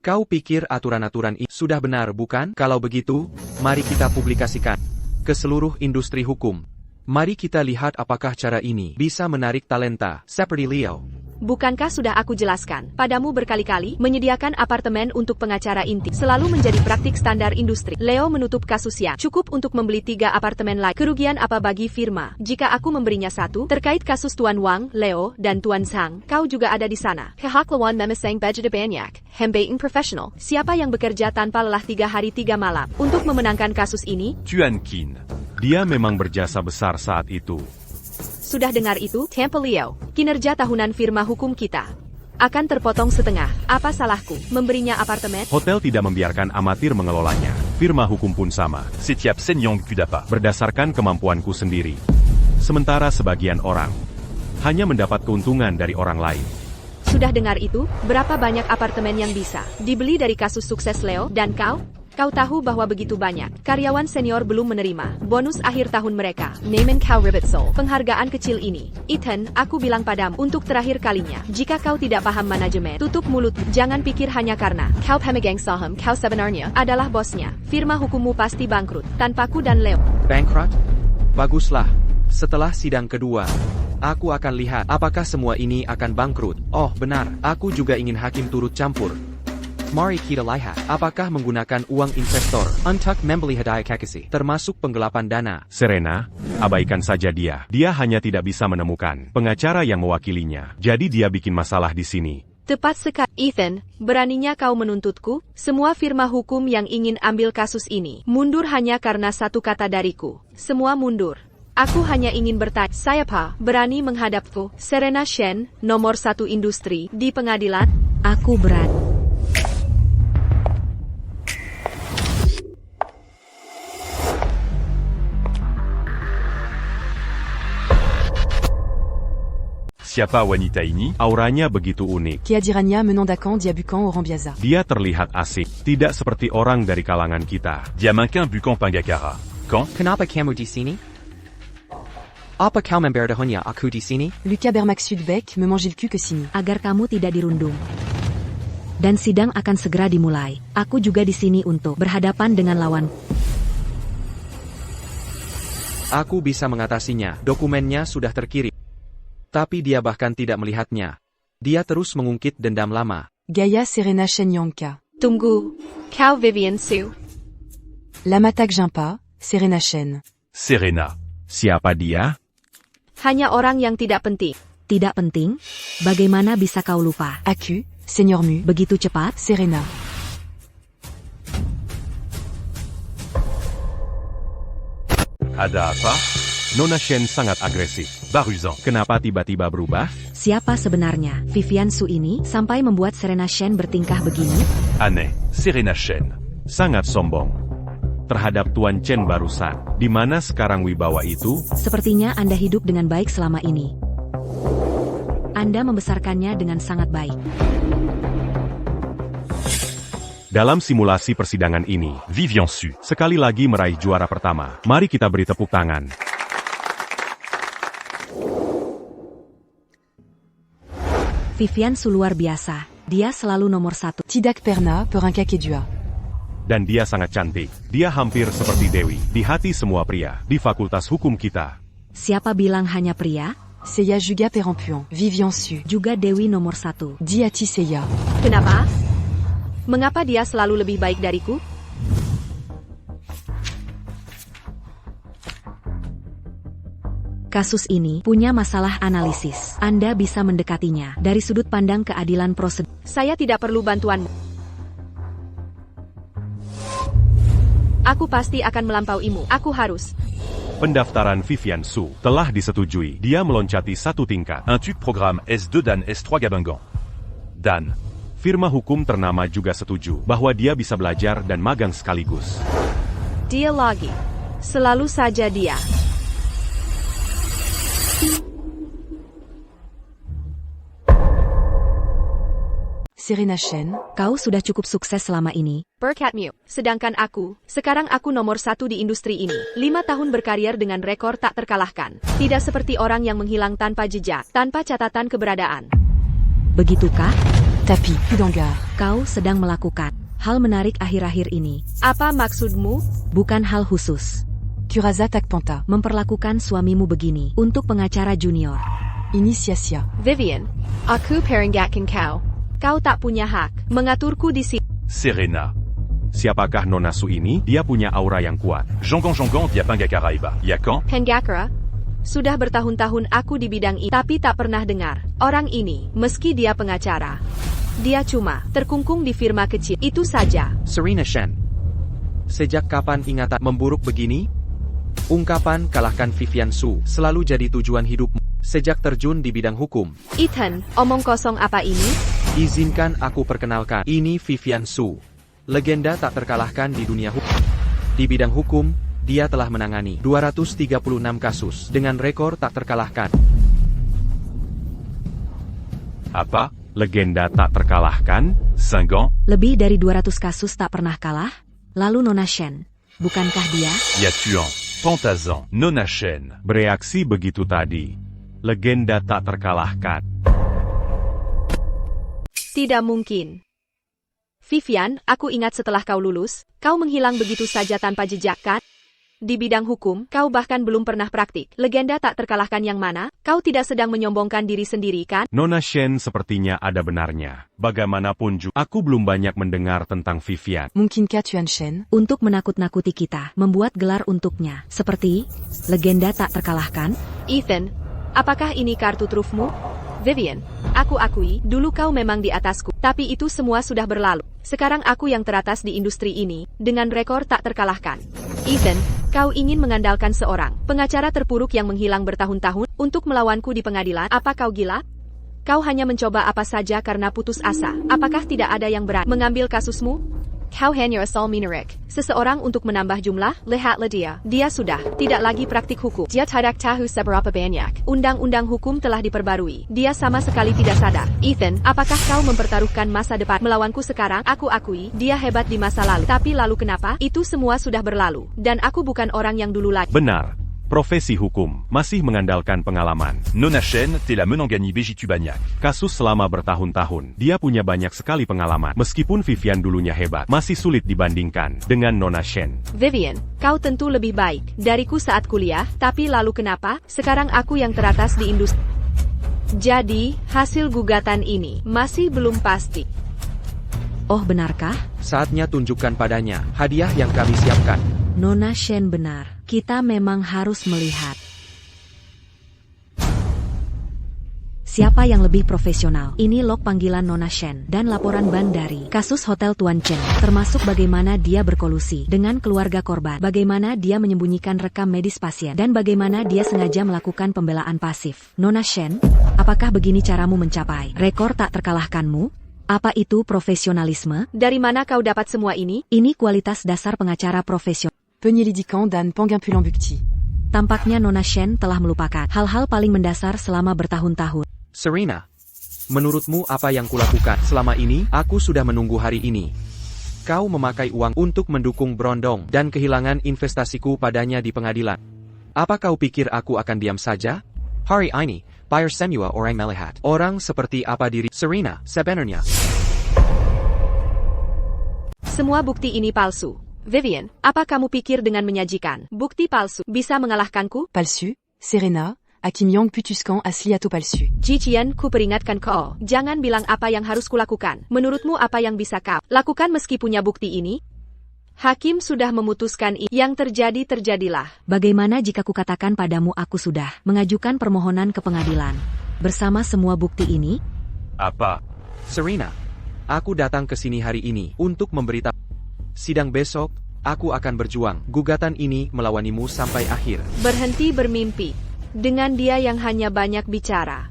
Kau pikir aturan-aturan ini sudah benar, bukan? Kalau begitu, mari kita publikasikan ke seluruh industri hukum. Mari kita lihat apakah cara ini bisa menarik talenta seperti Leo. Bukankah sudah aku jelaskan padamu berkali-kali, menyediakan apartemen untuk pengacara inti selalu menjadi praktik standar industri. Leo menutup kasusnya cukup untuk membeli 3 apartemen lagi. Kerugian apa bagi firma jika aku memberinya 1? Terkait kasus Tuan Wang, Leo, dan Tuan Zhang, kau juga ada di sana. Pihak lawan memesan budget banyak. Hembeing profesional. Siapa yang bekerja tanpa lelah 3 hari 3 malam untuk memenangkan kasus ini? Tuan Qin. Dia memang berjasa besar saat itu. Sudah dengar itu, Temple Leo? Kinerja tahunan firma hukum kita akan terpotong setengah. Apa salahku memberinya apartemen? Hotel tidak membiarkan amatir mengelolanya. Firma hukum pun sama. Setiap sen yang kudapat. Berdasarkan kemampuanku sendiri. Sementara sebagian orang hanya mendapat keuntungan dari orang lain. Sudah dengar itu? Berapa banyak apartemen yang bisa dibeli dari kasus sukses Leo dan kau? Kau tahu bahwa begitu banyak karyawan senior belum menerima bonus akhir tahun mereka. Name and kau ribet soul. Penghargaan kecil ini. Ethan, aku bilang padamu untuk terakhir kalinya. Jika kau tidak paham manajemen, tutup mulut. Jangan pikir hanya karena kau pemegang saham, kau sebenarnya adalah bosnya. Firma hukummu pasti bangkrut tanpaku dan Leo. Bankrupt? Baguslah. Setelah sidang kedua, aku akan lihat apakah semua ini akan bangkrut. Oh benar, aku juga ingin hakim turut campur. Mari kita lihat, apakah menggunakan uang investor untuk membeli hadiah kekasih, termasuk penggelapan dana. Serena, abaikan saja dia. Dia hanya tidak bisa menemukan pengacara yang mewakilinya. Jadi dia bikin masalah di sini. Tepat sekali, Ethan. Beraninya kau menuntutku? Semua firma hukum yang ingin ambil kasus ini mundur hanya karena satu kata dariku. Semua mundur. Aku hanya ingin bertanya, siapa berani menghadapku? Serena Shen, nomor 1 industri, di pengadilan? Aku berani. Siapa wanita ini? Auranya begitu unik. Kiadirania menant d'Akan Diabukan Orambiaza. Dia terlihat asik, tidak seperti orang dari kalangan kita. Diamankin Bukan Pangakara. Quand? Kenapa kamu di sini? Apa kau memberitahunya aku di sini? Lucas Bermaxud-Beck me mange le cul que Sini. Agar kamu tidak dirundung. Dan sidang akan segera dimulai. Aku juga di sini untuk berhadapan dengan lawan. Aku bisa mengatasinya. Dokumennya sudah terkirim. Tapi dia bahkan tidak melihatnya. Dia terus mengungkit dendam lama. Gaia Serena Shen-Yangka. Tunggu. Kau Vivian Su. Lamatak Jimpa, Serena Shen. Serena. Siapa dia? Hanya orang yang tidak penting. Tidak penting? Bagaimana bisa kau lupa? Aku, Seigneur Mu. Begitu cepat? Serena. Ada apa? Nona Shen sangat agresif. Baruzan. Kenapa tiba-tiba berubah? Siapa sebenarnya Vivian Su ini sampai membuat Serena Shen bertingkah begini? Aneh. Serena Shen. Sangat sombong. Terhadap Tuan Chen barusan. Di mana sekarang wibawa itu? Sepertinya Anda hidup dengan baik selama ini. Anda membesarkannya dengan sangat baik. Dalam simulasi persidangan ini, Vivian Su. sekali lagi meraih juara pertama. Mari kita beri tepuk tangan. Vivian Su luar biasa. Dia selalu nomor 1. Tidak pernah perangkakedua. Dan dia sangat cantik. Dia hampir seperti Dewi. Di hati semua pria. Di fakultas hukum kita. Siapa bilang hanya pria? Seiya Juga Perempuan. Vivian Su. Juga Dewi nomor 1. Diati Seiya. Kenapa? Mengapa dia selalu lebih baik dariku? Kasus ini punya masalah analisis. Anda bisa mendekatinya dari sudut pandang keadilan prosedur. Saya tidak perlu bantuanmu. Aku pasti akan melampauimu. Aku harus. Pendaftaran Vivian Su telah disetujui. Dia meloncati 1 tingkat. Un TUC programme S2 dan S3 Gabengan. Dan. Firma hukum ternama juga setuju bahwa dia bisa belajar dan magang sekaligus. Dia lagi. Selalu saja dia. Serena Shen. Kau sudah cukup sukses selama ini. Berkatmu. Sedangkan sekarang aku nomor 1 di industri ini. 5 tahun berkarir dengan rekor tak terkalahkan. Tidak seperti orang yang menghilang tanpa jejak, tanpa catatan keberadaan. Begitukah? Tapi, Pudangar. Kau sedang melakukan hal menarik akhir-akhir ini. Apa maksudmu? Bukan hal khusus. Kuraza Takpanta. Memperlakukan suamimu begini untuk pengacara junior. Initiatia. Vivian. Aku peringatkan kau. Kau tak punya hak mengaturku di sini. Serena. Siapakah Nona Su ini? Dia punya aura yang kuat. Jongan dia Pangakaraiba. Yakan? Penggakra. Sudah bertahun-tahun aku di bidang ini, tapi tak pernah dengar orang ini, meski dia pengacara. Dia cuma terkungkung di firma kecil, itu saja. Serena Shen. Sejak kapan ingatan memburuk begini? Ungkapan kalahkan Vivian Su selalu jadi tujuan hidupmu sejak terjun di bidang hukum. Ethan, omong kosong apa ini? Izinkan aku perkenalkan, ini Vivian Su. Legenda tak terkalahkan di dunia hukum. Di bidang hukum, dia telah menangani 236 kasus dengan rekor tak terkalahkan. Apa? Legenda tak terkalahkan? 5 ans? Lebih dari 200 kasus tak pernah kalah? Lalu Nona Shen, bukankah dia? Yatuan. Pantazan. Nona Shen. Bereaksi begitu tadi. Legenda tak terkalahkan. Tidak mungkin. Vivian, aku ingat setelah kau lulus, kau menghilang begitu saja tanpa jejak kan? Di bidang hukum, kau bahkan belum pernah praktik. Legenda tak terkalahkan yang mana? Kau tidak sedang menyombongkan diri sendiri kan? Nona Shen sepertinya ada benarnya. Bagaimanapun juga, aku belum banyak mendengar tentang Vivian. Mungkinkah Tuan Shen? Untuk menakut-nakuti kita, membuat gelar untuknya. Seperti, legenda tak terkalahkan? Ethan, apakah ini kartu trufmu? Vivian, aku akui, dulu kau memang di atasku, tapi itu semua sudah berlalu. Sekarang aku yang teratas di industri ini, dengan rekor tak terkalahkan. Ethan, kau ingin mengandalkan seorang pengacara terpuruk yang menghilang bertahun-tahun untuk melawanku di pengadilan? Apa kau gila? Kau hanya mencoba apa saja karena putus asa. Apakah tidak ada yang berani mengambil kasusmu? Kau hanya asal minarik. Seseorang untuk menambah jumlah, lihatlah dia. Dia sudah tidak lagi praktik hukum. Dia tidak tahu seberapa banyak. Undang-undang hukum telah diperbarui. Dia sama sekali tidak sadar. Ethan, apakah kau mempertaruhkan masa depan melawanku sekarang? Aku akui, dia hebat di masa lalu. Tapi lalu kenapa? Itu semua sudah berlalu. Dan aku bukan orang yang dulu lagi. Benar. Profesi hukum masih mengandalkan pengalaman. Nona Shen, t'es la Menangani Bejitu Banyak. Kasus selama bertahun-tahun. Dia punya banyak sekali pengalaman. Meskipun Vivian dulunya hebat, masih sulit dibandingkan dengan Nona Shen. Vivian, kau tentu lebih baik dariku saat kuliah, tapi lalu kenapa? Sekarang aku yang teratas di industri. Jadi, hasil gugatan ini masih belum pasti. Oh benarkah? Saatnya tunjukkan padanya hadiah yang kami siapkan. Nona Shen benar. Kita memang harus melihat siapa yang lebih profesional. Ini log panggilan Nona Shen dan laporan ban dari kasus Hotel Tuan Chen, termasuk bagaimana dia berkolusi dengan keluarga korban, bagaimana dia menyembunyikan rekam medis pasien, dan bagaimana dia sengaja melakukan pembelaan pasif. Nona Shen, apakah begini caramu mencapai rekor tak terkalahkanmu? Apa itu profesionalisme? Dari mana kau dapat semua ini? Ini kualitas dasar pengacara profesional. Penyelidikan dan pengampulan bukti. Tampaknya Nona Shen telah melupakan hal-hal paling mendasar selama bertahun-tahun. Serena, menurutmu apa yang kulakukan selama ini? Aku sudah menunggu hari ini. Kau memakai uang untuk mendukung Brondong dan kehilangan investasiku padanya di pengadilan. Apa kau pikir aku akan diam saja? Hari ini, bayar semua orang melihat. Orang seperti apa diri Serena sebenarnya? Semua bukti ini palsu. Vivian, apa kamu pikir dengan menyajikan bukti palsu bisa mengalahkanku? Palsu, Serena, à Kim Yong putuskan asli atau palsu. Jijian, ku peringatkan kau. Jangan bilang apa yang harus kulakukan. Menurutmu apa yang bisa kau lakukan meski punya bukti ini? Hakim sudah memutuskan yang terjadi terjadilah. Bagaimana jika kukatakan padamu aku sudah mengajukan permohonan ke pengadilan bersama semua bukti ini? Apa? Serena, aku datang ke sini hari ini untuk memberitahu. Sidang besok, aku akan berjuang gugatan ini melawanimu sampai akhir. Berhenti bermimpi. Dengan dia yang hanya banyak bicara.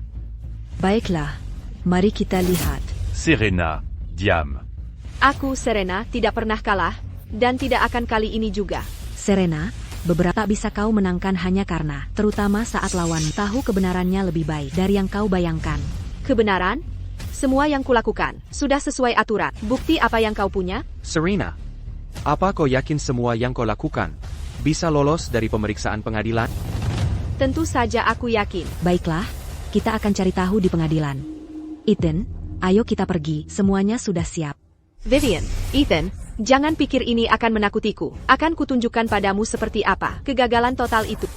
Baiklah, mari kita lihat. Serena, diam. Aku, Serena, tidak pernah kalah, dan tidak akan kali ini juga. Serena, beberapa bisa kau menangkan hanya karena, terutama saat lawan tahu kebenarannya lebih baik dari yang kau bayangkan. Kebenaran? Semua yang kulakukan sudah sesuai aturan. Bukti apa yang kau punya? Serena, apa kau yakin semua yang kau lakukan bisa lolos dari pemeriksaan pengadilan? Tentu saja aku yakin. Baiklah, kita akan cari tahu di pengadilan. Ethan, ayo kita pergi, semuanya sudah siap. Vivian, Ethan, jangan pikir ini akan menakutiku. Akan kutunjukkan padamu seperti apa kegagalan total itu.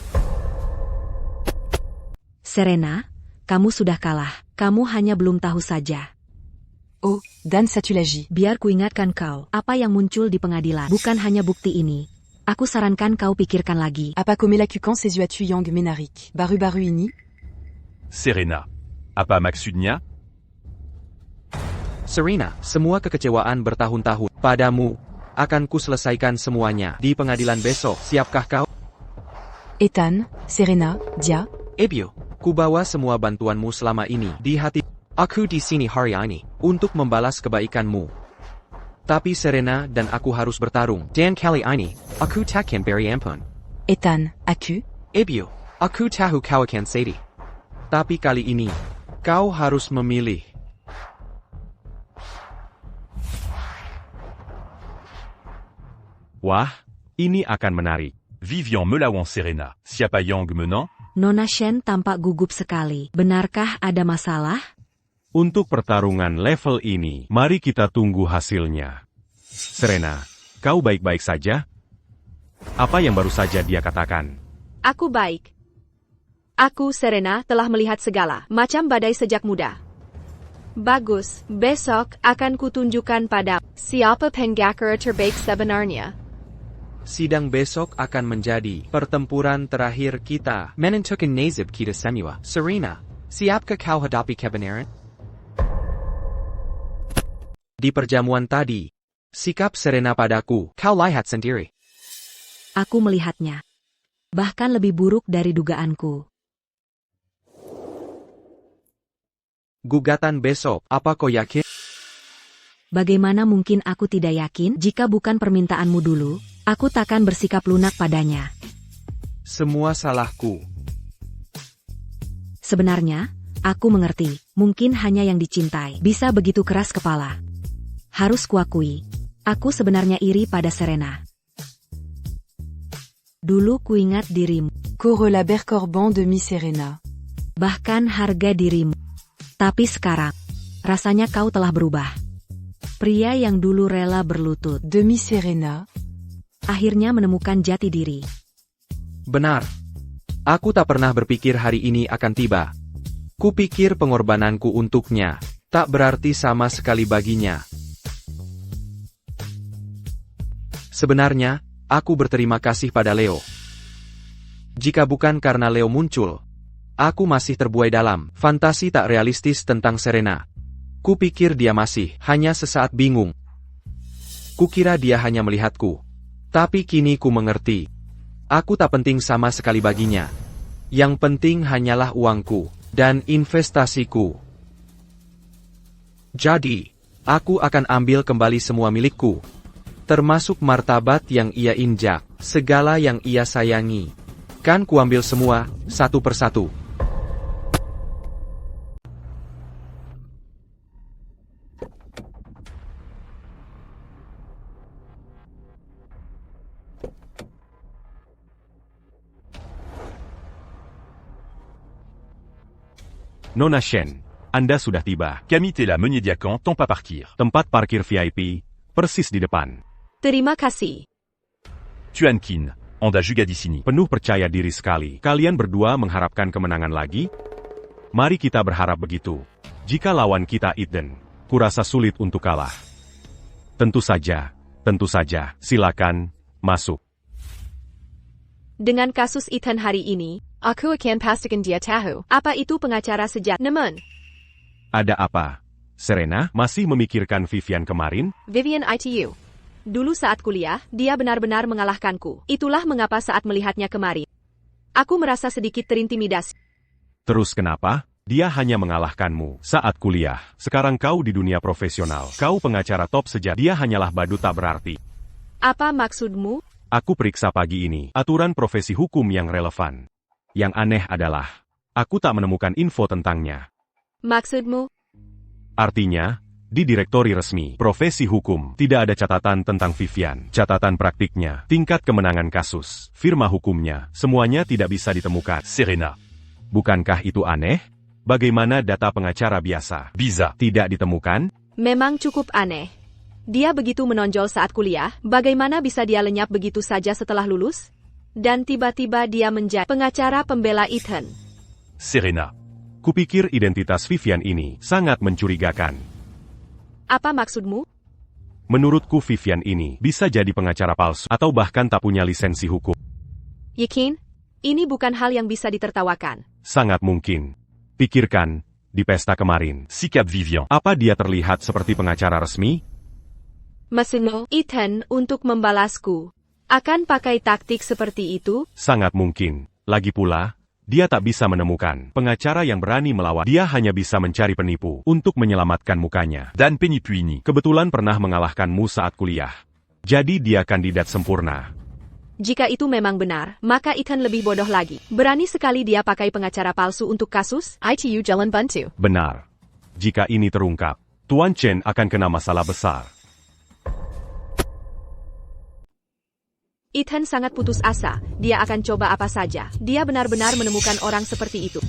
Serena, kamu sudah kalah. Kamu hanya belum tahu saja. Oh, Dan Satulagi. Biar kuingatkan kau, apa yang muncul di pengadilan bukan hanya bukti ini. Aku sarankan kau pikirkan lagi. Apa kau melakukan sesuatu yang menarik baru-baru ini? Serena, apa maksudnya? Serena, semua kekecewaan bertahun-tahun padamu akan kuselesaikan semuanya di pengadilan besok. Siapkah kau? Ethan, Serena, dia. Ebio, kubawa semua bantuanmu selama ini di hati. Aku di sini hari ini untuk membalas kebaikanmu. Tapi Serena dan aku harus bertarung. Dan kali ini, aku takkan beri ampun. Ethan, aku. Ebio, aku tahu kau akan sedih. Tapi kali ini, kau harus memilih. Wah, ini akan menarik. Vivian melawan Serena. Siapa yang menang? Nona Shen tampak gugup sekali. Benarkah ada masalah? Untuk pertarungan level ini, mari kita tunggu hasilnya. Serena, kau baik-baik saja? Apa yang baru saja dia katakan? Aku baik. Aku, Serena, telah melihat segala macam badai sejak muda. Bagus, besok akan kutunjukkan pada siapa pengacara terbaik sebenarnya. Sidang besok akan menjadi pertempuran terakhir kita. Menentukan nasib kita semua. Serena, siapkah kau hadapi kebenaran? Di perjamuan tadi, sikap Serena padaku, kau lihat sendiri. Aku melihatnya. Bahkan lebih buruk dari dugaanku. Gugatan besok, apa kau yakin? Bagaimana mungkin aku tidak yakin? Jika bukan permintaanmu dulu, aku takkan bersikap lunak padanya. Semua salahku. Sebenarnya, aku mengerti, mungkin hanya yang dicintai bisa begitu keras kepala. Harus kuakui, aku sebenarnya iri pada Serena. Dulu kuingat dirimu, Corolla Bercorban demi Serena. bahkan harga dirimu. Tapi sekarang, rasanya kau telah berubah. Pria yang dulu rela berlutut, Demi Serena. akhirnya menemukan jati diri. Benar. Aku tak pernah berpikir hari ini akan tiba. Kupikir pengorbananku untuknya tak berarti sama sekali baginya. Sebenarnya, aku berterima kasih pada Leo. Jika bukan karena Leo muncul, aku masih terbuai dalam fantasi tak realistis tentang Serena. Kupikir dia masih hanya sesaat bingung. Kukira dia hanya melihatku. Tapi kini ku mengerti. Aku tak penting sama sekali baginya. Yang penting hanyalah uangku dan investasiku. Jadi, aku akan ambil kembali semua milikku. Termasuk martabat yang ia injak, segala yang ia sayangi. Kan kuambil semua, satu persatu. Nona Shen, Anda sudah tiba. Camille Tella, Meunier Diacan, temps pas partir. Tempat parkir VIP, persis di depan. Terima kasih. Tuan Qin, Anda juga di sini. Penuh percaya diri sekali. Kalian berdua mengharapkan kemenangan lagi? Mari kita berharap begitu. Jika lawan kita Eden, kurasa sulit untuk kalah. Tentu saja, silakan, masuk. Dengan kasus Ethan hari ini, aku akan pastikan dia tahu apa itu pengacara sejati. Namun, Ada apa? Serena masih memikirkan Vivian kemarin? Vivian ITU. Dulu saat kuliah, dia benar-benar mengalahkanku. Itulah mengapa saat melihatnya kemarin, aku merasa sedikit terintimidasi. Terus kenapa? Dia hanya mengalahkanmu saat kuliah. Sekarang kau di dunia profesional. Kau pengacara top sejati. Dia hanyalah badut tak berarti. Apa maksudmu? Aku periksa pagi ini aturan profesi hukum yang relevan. Yang aneh adalah, aku tak menemukan info tentangnya. Maksudmu? Artinya, di direktori resmi profesi hukum tidak ada catatan tentang Vivian. Catatan praktiknya, tingkat kemenangan kasus, firma hukumnya, semuanya tidak bisa ditemukan. Serena. Bukankah itu aneh? Bagaimana data pengacara biasa? Bizarre. Tidak ditemukan? Memang cukup aneh. Dia begitu menonjol saat kuliah, bagaimana bisa dia lenyap begitu saja setelah lulus? Dan tiba-tiba dia menjadi pengacara pembela Ethan. Serena. Kupikir identitas Vivian ini sangat mencurigakan. Apa maksudmu? Menurutku Vivian ini bisa jadi pengacara palsu atau bahkan tak punya lisensi hukum. Yakin? Ini bukan hal yang bisa ditertawakan. Sangat mungkin. Pikirkan, di pesta kemarin, Sikap Vivian. apa dia terlihat seperti pengacara resmi? Maksudmu, Ethan untuk membalasku akan pakai taktik seperti itu? Sangat mungkin. Lagi pula, dia tak bisa menemukan pengacara yang berani melawan. Dia hanya bisa mencari penipu untuk menyelamatkan mukanya. Dan penipu ini. Kebetulan pernah mengalahkanmu saat kuliah. Jadi dia kandidat sempurna. Jika itu memang benar, maka Ethan lebih bodoh lagi. Berani sekali dia pakai pengacara palsu untuk kasus ITU Jalan Bantu. Benar. Jika ini terungkap, Tuan Chen akan kena masalah besar. Ethan sangat putus asa, dia akan coba apa saja. Dia benar-benar menemukan orang seperti itu.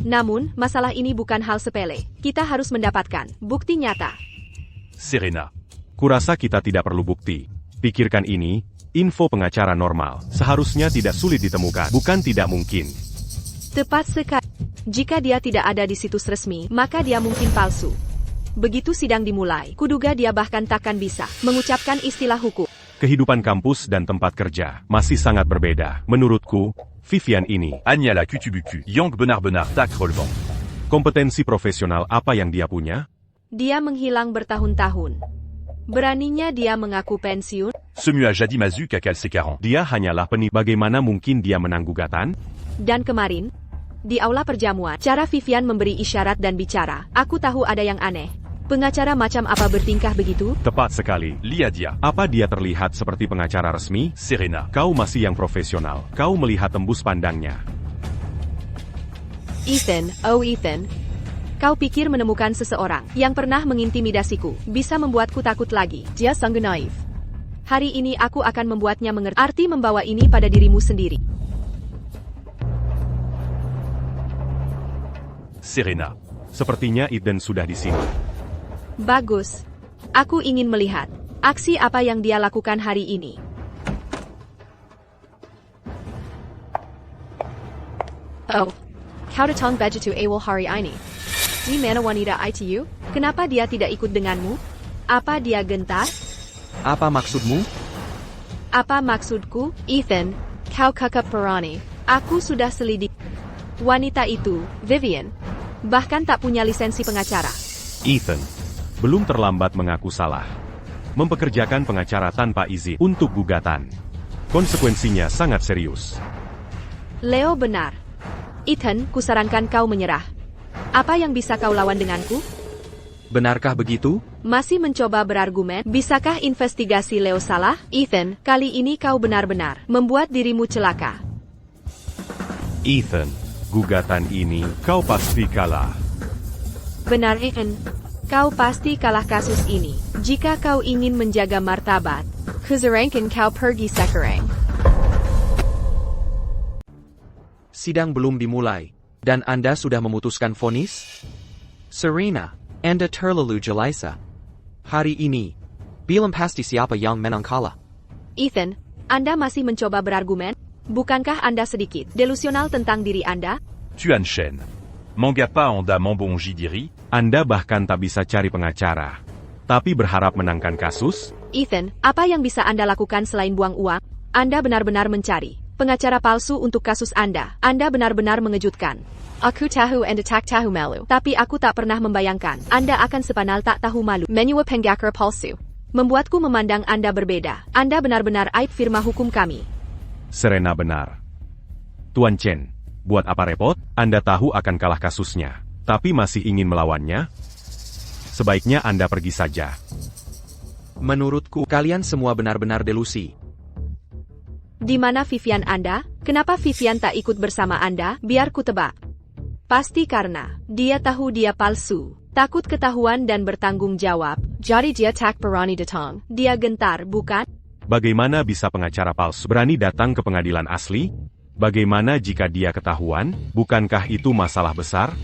Namun, masalah ini bukan hal sepele. Kita harus mendapatkan bukti nyata. Serena. Kurasa kita tidak perlu bukti. Pikirkan ini, info pengacara normal seharusnya tidak sulit ditemukan. Bukan tidak mungkin. Tepat sekali. Jika dia tidak ada di situs resmi, maka dia mungkin palsu. Begitu sidang dimulai, kuduga dia bahkan takkan bisa mengucapkan istilah hukum. Kehidupan kampus dan tempat kerja masih sangat berbeda. Menurutku, Vivian ini, Agnala Kutubuku. Yang benar-benar tak relevan. kompetensi profesional apa yang dia punya? Dia menghilang bertahun-tahun. Beraninya dia mengaku pensiun? Ce mieux a jadis mazu qu'à ses 40. Dia hanyalah penipu. Bagaimana mungkin dia menang gugatan? Dan kemarin, di aula perjamuan, cara Vivian memberi isyarat dan bicara, aku tahu ada yang aneh. Pengacara macam apa bertingkah begitu? Tepat sekali. Liadia. Apa dia terlihat seperti pengacara resmi? Serena. Kau masih yang profesional. Kau melihat tembus pandangnya. Ethan, oh Ethan. Kau pikir menemukan seseorang yang pernah mengintimidasiku bisa membuatku takut lagi? Dia sungguh naif. Hari ini aku akan membuatnya mengerti arti membawa ini pada dirimu sendiri. Serena. Sepertinya Ethan sudah di sini. Bagus. Aku ingin melihat aksi apa yang dia lakukan hari ini. Oh, kau datang begitu awal hari ini. Di mana wanita itu? Kenapa dia tidak ikut denganmu? Apa dia gentar? Apa maksudmu? Apa maksudku? Ethan, kau kakak Perani. Aku sudah selidik. Wanita itu, Vivian, bahkan tak punya lisensi pengacara. Ethan, belum terlambat mengaku salah. Mempekerjakan pengacara tanpa izin untuk gugatan. Konsekuensinya sangat serius. Leo benar. Ethan, kusarankan kau menyerah. Apa yang bisa kau lawan denganku? Benarkah begitu? Masih mencoba berargumen? Bisakah investigasi Leo salah? Ethan, kali ini kau benar-benar membuat dirimu celaka. Ethan, gugatan ini kau pasti kalah. Benar, Ethan. Kau pasti kalah kasus ini. Jika kau ingin menjaga martabat, kezerangkan kau pergi sekarang. Sidang belum dimulai, dan Anda sudah memutuskan vonis? Serena, Anda terlalu jelisa. Hari ini, bilang pasti siapa yang menang kalah. Ethan, Anda masih mencoba berargumen? Bukankah Anda sedikit delusional tentang diri Anda? Tuan Shen. Mangapa anda membonji diri? Anda bahkan tak bisa cari pengacara. Tapi berharap menangkan kasus? Ethan, apa yang bisa Anda lakukan selain buang uang? Anda benar-benar mencari pengacara palsu untuk kasus Anda. Anda benar-benar mengejutkan. Aku tahu Anda tak tahu malu. Tapi aku tak pernah membayangkan Anda akan sepanal tak tahu malu. Menyewa pengacara palsu membuatku memandang Anda berbeda. Anda benar-benar aib firma hukum kami. Serena benar. Tuan Chen, buat apa repot? Anda tahu akan kalah kasusnya, tapi masih ingin melawannya? Sebaiknya Anda pergi saja. Menurutku, kalian semua benar-benar delusi. Di mana Vivian Anda? Kenapa Vivian tak ikut bersama Anda? Biar ku tebak. Pasti karena dia tahu dia palsu. Takut ketahuan dan bertanggung jawab. Jadi dia tak berani datang. Dia gentar, bukan? Bagaimana bisa pengacara palsu berani datang ke pengadilan asli? Bagaimana jika dia ketahuan? Bukankah itu masalah besar?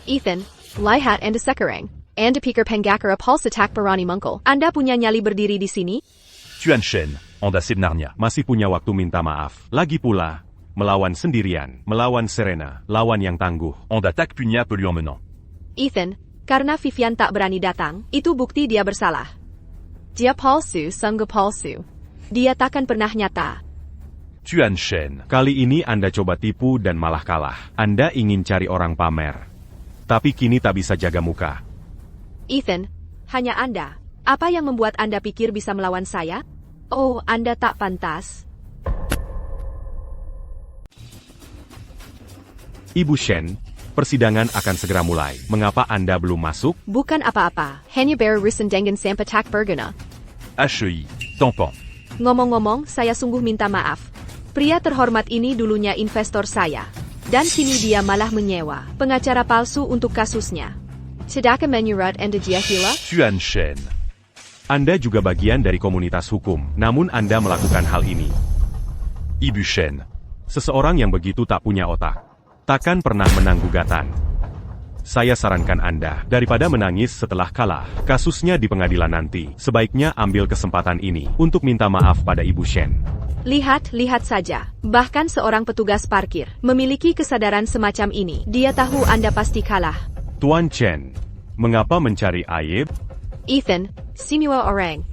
Ethan, lihat Anda sekarang. Anda pikir pengacara palsu tak berani mungkul. Anda punya nyali berdiri di sini? Tuan Shen, anda sebenarnya Masih punya waktu minta maaf. Lagi pula, melawan sendirian, melawan Serena, lawan yang tangguh. anda tak punya peluang menang. Ethan, karena Vivian tak berani datang, itu bukti dia bersalah. Dia palsu, sungguh palsu. Dia takkan pernah nyata. Tuan Shen, Kali ini Anda coba tipu dan malah kalah. Anda ingin cari orang pamer. Tapi kini tak bisa jaga muka. Ethan, hanya Anda. Apa yang membuat Anda pikir bisa melawan saya? Oh, Anda tak pantas. Ibu Shen, persidangan akan segera mulai. Mengapa Anda belum masuk? Bukan apa-apa. Hanya baru rusen dengan sampai tak berguna. HEI, tampon. Ngomong-ngomong, saya sungguh minta maaf. Pria terhormat ini dulunya investor saya. Dan kini dia malah menyewa pengacara palsu untuk kasusnya. Sedangkan menyurat Anda dia gila? Tuan Shen, Anda juga bagian dari komunitas hukum, namun Anda melakukan hal ini. Ibu Shen, Seseorang yang begitu tak punya otak, takkan pernah menang gugatan. Saya sarankan Anda, daripada menangis setelah kalah, kasusnya di pengadilan nanti, sebaiknya ambil kesempatan ini untuk minta maaf pada Ibu Shen. Lihat saja. Bahkan seorang petugas parkir memiliki kesadaran semacam ini. Dia tahu Anda pasti kalah. Tuan Chen, mengapa mencari aib? Ethan, semua orang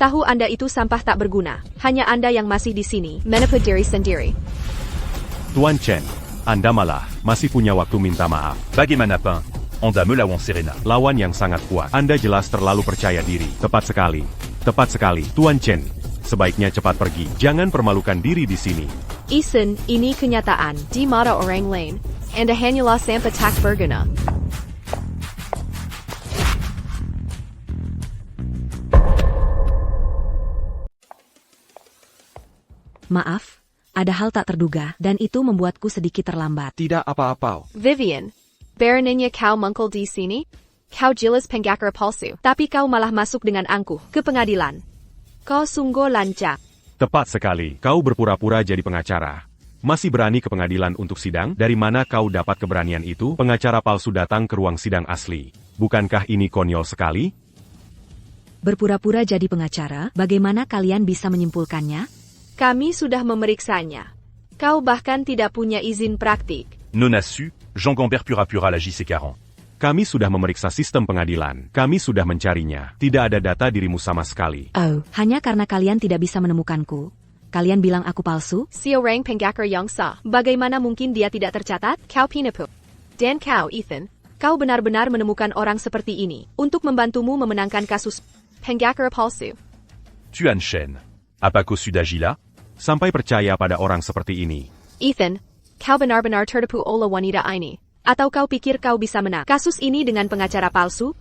tahu Anda itu sampah tak berguna. Hanya Anda yang masih di sini, menepuk diri sendiri. Tuan Chen, Anda malah masih punya waktu minta maaf. bagaimanapun, anda melawan Serena. Lawan yang sangat kuat. Anda jelas terlalu percaya diri. Tepat sekali. Tepat sekali. Tuan Chen, sebaiknya cepat pergi. Jangan permalukan diri di sini. Ethan, ini kenyataan. Di mata orang lain, Anda hanyalah sampah tak berguna. Maaf, ada hal tak terduga, dan itu membuatku sedikit terlambat. Tidak apa-apa. Vivian, baronnya kau mengkol di sini? Kau jelas penggakar palsu, tapi kau malah masuk dengan angkuh ke pengadilan. Kau sungguh lancang. Tepat sekali, kau berpura-pura jadi pengacara. Masih berani ke pengadilan untuk sidang? Dari mana kau dapat keberanian itu? Pengacara palsu datang ke ruang sidang asli. Bukankah ini konyol sekali? Berpura-pura jadi pengacara, bagaimana kalian bisa menyimpulkannya? Kami sudah memeriksanya. Kau bahkan tidak punya izin praktik. Non a su, Jean Gambert pura la JC40. Kami sudah memeriksa sistem pengadilan. Kami sudah mencarinya. Tidak ada data dirimu sama sekali. Oh, Hanya karena kalian tidak bisa menemukanku. Kalian bilang aku palsu? Seorang penggakar yang sah. Bagaimana mungkin dia tidak tercatat? Kau penipu. Dan kau, Ethan, kau benar-benar menemukan orang seperti ini untuk membantumu memenangkan kasus penggakar palsu. Tuan Shen. Apa kau sudah gila? Sampai percaya pada orang seperti ini. Ethan, kau benar-benar tertipu oleh wanita ini. Atau kau pikir kau bisa menang kasus ini dengan pengacara palsu?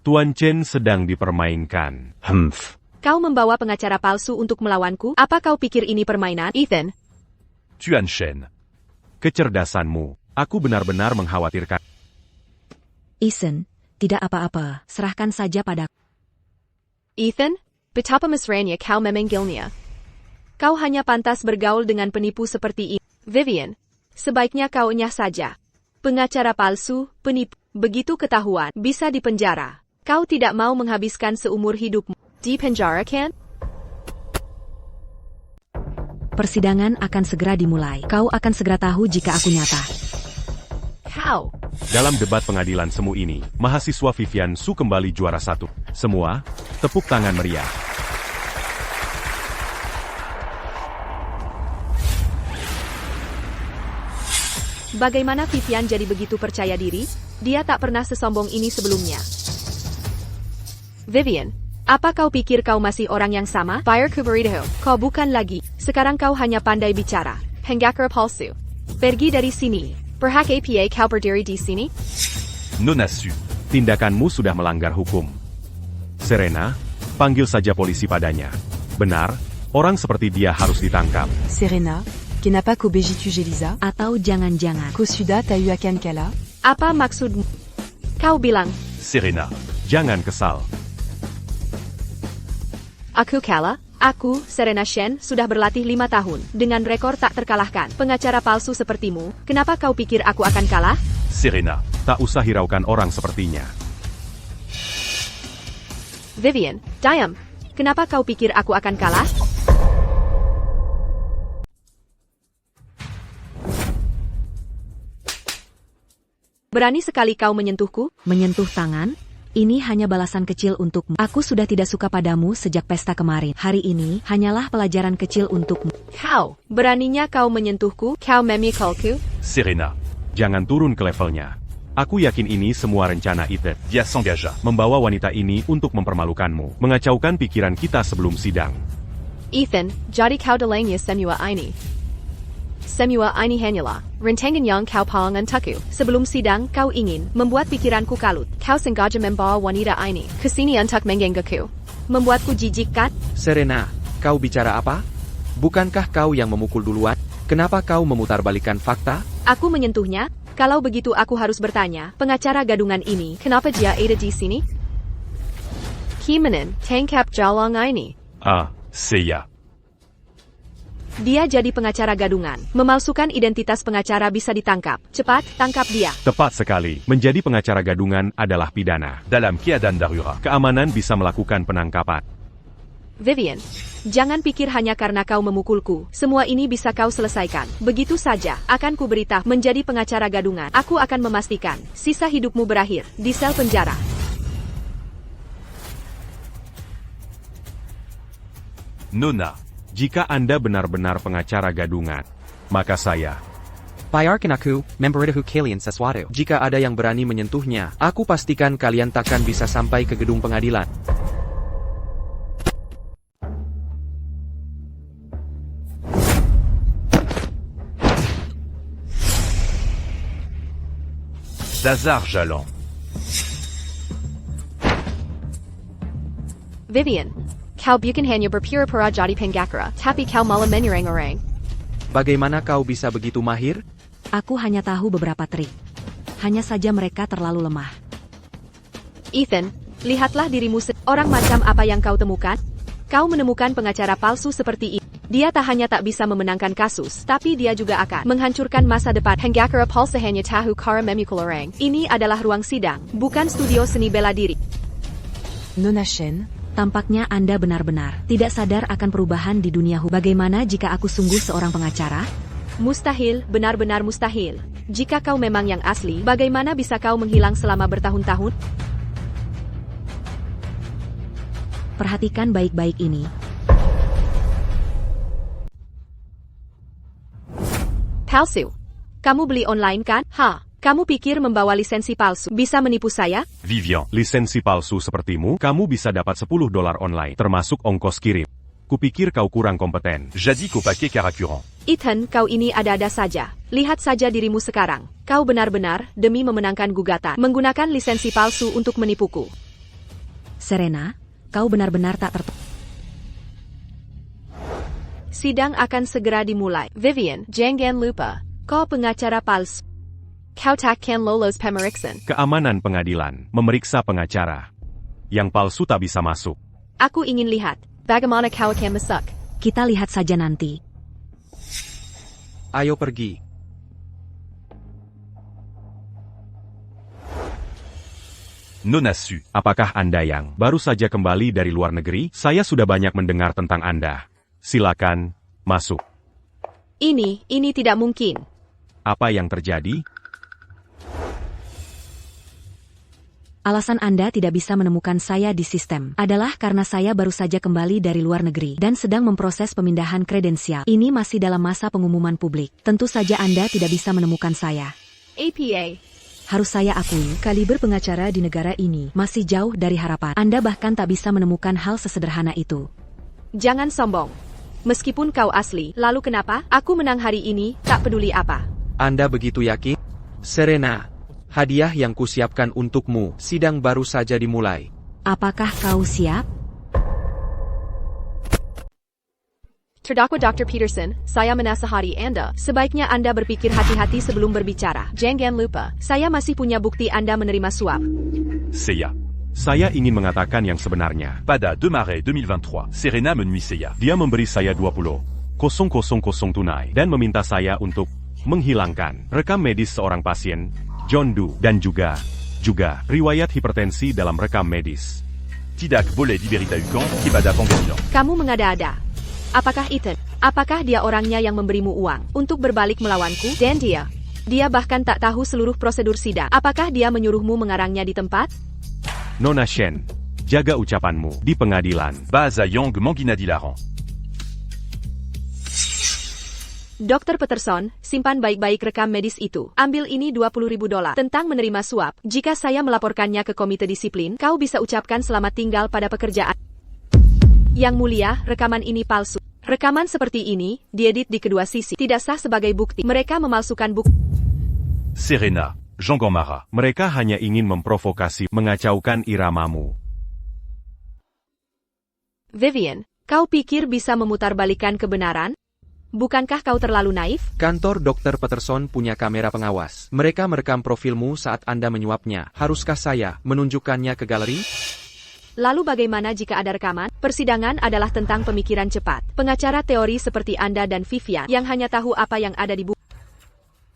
Tuan Chen sedang dipermainkan. Humph. Kau membawa pengacara palsu untuk melawanku? Apa kau pikir ini permainan, Ethan? Tuan Shen. Kecerdasanmu. Aku benar-benar mengkhawatirkan. Ethan, tidak apa-apa, serahkan saja padaku. Ethan, betapa mesranya kau memanggilnya. Kau hanya pantas bergaul dengan penipu seperti ini. Vivian, sebaiknya kau enyah saja. Pengacara palsu, penipu, begitu ketahuan, bisa dipenjara. Kau tidak mau menghabiskan seumur hidupmu di penjara, kan? Persidangan akan segera dimulai. Kau akan segera tahu jika aku nyata. Kau. Dalam debat pengadilan semu ini, mahasiswa Vivian Su kembali juara 1. Semua, tepuk tangan meriah. Bagaimana Vivian jadi begitu percaya diri? Dia tak pernah sesombong ini sebelumnya. Vivian, apa kau pikir kau masih orang yang sama? Fire Kuburito, kau bukan lagi. Sekarang kau hanya pandai bicara. Penggakar palsu. Pergi dari sini. Berhak apa kau berdiri di sini? Non a su. Tindakanmu sudah melanggar hukum. Serena, panggil saja polisi padanya. Benar, orang seperti dia harus ditangkap. Serena, kenapa kau begitu Jelisa? Atau jangan-jangan, Kau sudah tahu akan kala? Apa maksudmu? Kau bilang, Serena. Jangan kesal. aku kalah? Aku, Serena Shen, sudah berlatih 5 tahun, dengan rekor tak terkalahkan. Pengacara palsu sepertimu, kenapa kau pikir aku akan kalah? Serena. Tak usah hiraukan orang sepertinya. Vivian, diam. Kenapa kau pikir aku akan kalah? Berani sekali kau menyentuhku? menyentuh tangan? Ini hanya balasan kecil untukmu. Aku sudah tidak suka padamu sejak pesta kemarin. Hari ini hanyalah pelajaran kecil untukmu. Kau, beraninya kau menyentuhku? Kau memikulku? Serena. Jangan turun ke levelnya. Aku yakin ini semua rencana Ethan. Dia s'engagea. Membawa wanita ini untuk mempermalukanmu. Mengacaukan pikiran kita sebelum sidang. Ethan, jadi kau delangnya semua ini. Semua ini hanyalah rentangan yang kau palangan tuku. Sebelum sidang, kau ingin membuat pikiranku kalut. Kau sengaja membawa wanita ini ke sini untuk menggangguku. Membuatku jijik, kan? Serena, kau bicara apa? Bukankah kau yang memukul duluan? Kenapa kau memutarbalikkan fakta? Aku menyentuhnya. Kalau begitu aku harus bertanya, pengacara gadungan ini, kenapa dia ada di sini? Kimanan, tangkap jalang ini. Ah, Seiya. Dia jadi pengacara gadungan. Memalsukan identitas pengacara bisa ditangkap. Cepat, tangkap dia. Tepat sekali. Menjadi pengacara gadungan adalah pidana. Dalam keadaan darurat. Keamanan bisa melakukan penangkapan. Vivian, jangan pikir hanya karena kau memukulku, semua ini bisa kau selesaikan. Begitu saja, akan kuberitahu menjadi pengacara gadungan. Aku akan memastikan, sisa hidupmu berakhir di sel penjara. Nona. Jika Anda benar-benar pengacara gadungan, maka saya Bayarkan aku, memberitahu kalian sesuatu. Jika ada yang berani menyentuhnya, aku pastikan kalian takkan bisa sampai ke gedung pengadilan. Dazar Jalan. Vivian, Kau bukan hanya berpura-pura jadi penggakra, tapi kau malah menyerang orang. Bagaimana kau bisa begitu mahir? Aku hanya tahu beberapa trik. Hanya saja mereka terlalu lemah. Ethan, lihatlah dirimu orang macam apa yang kau temukan? Kau menemukan pengacara palsu seperti ini. Dia tak hanya tak bisa memenangkan kasus, tapi dia juga akan menghancurkan masa depan. Penggakra palsu hanya tahu cara memukul orang. Ini adalah ruang sidang, bukan studio seni bela diri. Nona Shen, Tampaknya Anda benar-benar tidak sadar akan perubahan di dunia hukum. Bagaimana jika aku sungguh seorang pengacara? Mustahil, benar-benar mustahil. Jika kau memang yang asli, bagaimana bisa kau menghilang selama bertahun-tahun? Perhatikan baik-baik ini. Palsu. Kamu beli online kan? Kamu pikir membawa lisensi palsu bisa menipu saya? Vivian, Lisensi palsu sepertimu, kamu bisa dapat $10 online, termasuk ongkos kirim. Kupikir kau kurang kompeten. Jadik au paquet Karakuran. Ethan, kau ini ada-ada saja. Lihat saja dirimu sekarang. Kau benar-benar, demi memenangkan gugatan, menggunakan lisensi palsu untuk menipuku. Serena, kau benar-benar tak Sidang akan segera dimulai. Vivian, jangan lupa. Kau pengacara palsu. Kau takkan lolos pemeriksaan. Keamanan pengadilan, memeriksa pengacara. Yang palsu tak bisa masuk. Aku ingin lihat, bagaimana kau akan masuk. Kita lihat saja nanti. Ayo pergi. Nona Su. Apakah Anda yang baru saja kembali dari luar negeri? Saya sudah banyak mendengar tentang Anda. Silakan, masuk. Ini tidak mungkin. Apa yang terjadi? Alasan Anda tidak bisa menemukan saya di sistem adalah karena saya baru saja kembali dari luar negeri dan sedang memproses pemindahan kredensial. Ini masih dalam masa pengumuman publik. Tentu saja Anda tidak bisa menemukan saya. APA. Harus saya akui, kaliber pengacara di negara ini masih jauh dari harapan. Anda bahkan tak bisa menemukan hal sesederhana itu. Jangan sombong. Meskipun kau asli, lalu kenapa? Aku menang hari ini, tak peduli apa. Anda begitu yakin? Serena, hadiah yang kusiapkan untukmu, sidang baru saja dimulai. Apakah kau siap? Terdakwa Dr. Peterson, saya menasihati Anda. Sebaiknya Anda berpikir hati-hati sebelum berbicara. Jangan lupa, saya masih punya bukti Anda menerima suap. Seiya. Saya ingin mengatakan yang sebenarnya. Pada 2 Maret 2023, Serena menui Seiya. Dia memberi saya 20,000 tunai dan meminta saya untuk menghilangkan rekam medis seorang pasien, John Doe, dan juga riwayat hipertensi dalam rekam medis. Tidak boleh diberitahukan kepada pengadilan. Kamu mengada-ada. Apakah Ethan? Apakah dia orangnya yang memberimu uang untuk berbalik melawanku? Dan dia bahkan tak tahu seluruh prosedur sidang. Apakah dia menyuruhmu mengarangnya di tempat? Nona Shen, jaga ucapanmu di pengadilan. Baza Yang Mangina Dilaran. Dr. Peterson, simpan baik-baik rekam medis itu. Ambil ini $20.000 tentang menerima suap. Jika saya melaporkannya ke komite disiplin, kau bisa ucapkan selamat tinggal pada pekerjaan. Yang mulia, rekaman ini palsu. Rekaman seperti ini, diedit di kedua sisi, tidak sah sebagai bukti. Mereka memalsukan bukti. Serena, Jean Gamara. Mereka hanya ingin memprovokasi, mengacaukan iramamu. Vivian, kau pikir bisa memutarbalikkan kebenaran? Bukankah kau terlalu naif? Kantor Dr. Peterson punya kamera pengawas. Mereka merekam profilmu saat Anda menyuapnya. Haruskah saya menunjukkannya ke galeri? Lalu bagaimana jika ada rekaman? Persidangan adalah tentang pemikiran cepat. Pengacara teori seperti Anda dan Vivian yang hanya tahu apa yang ada di buku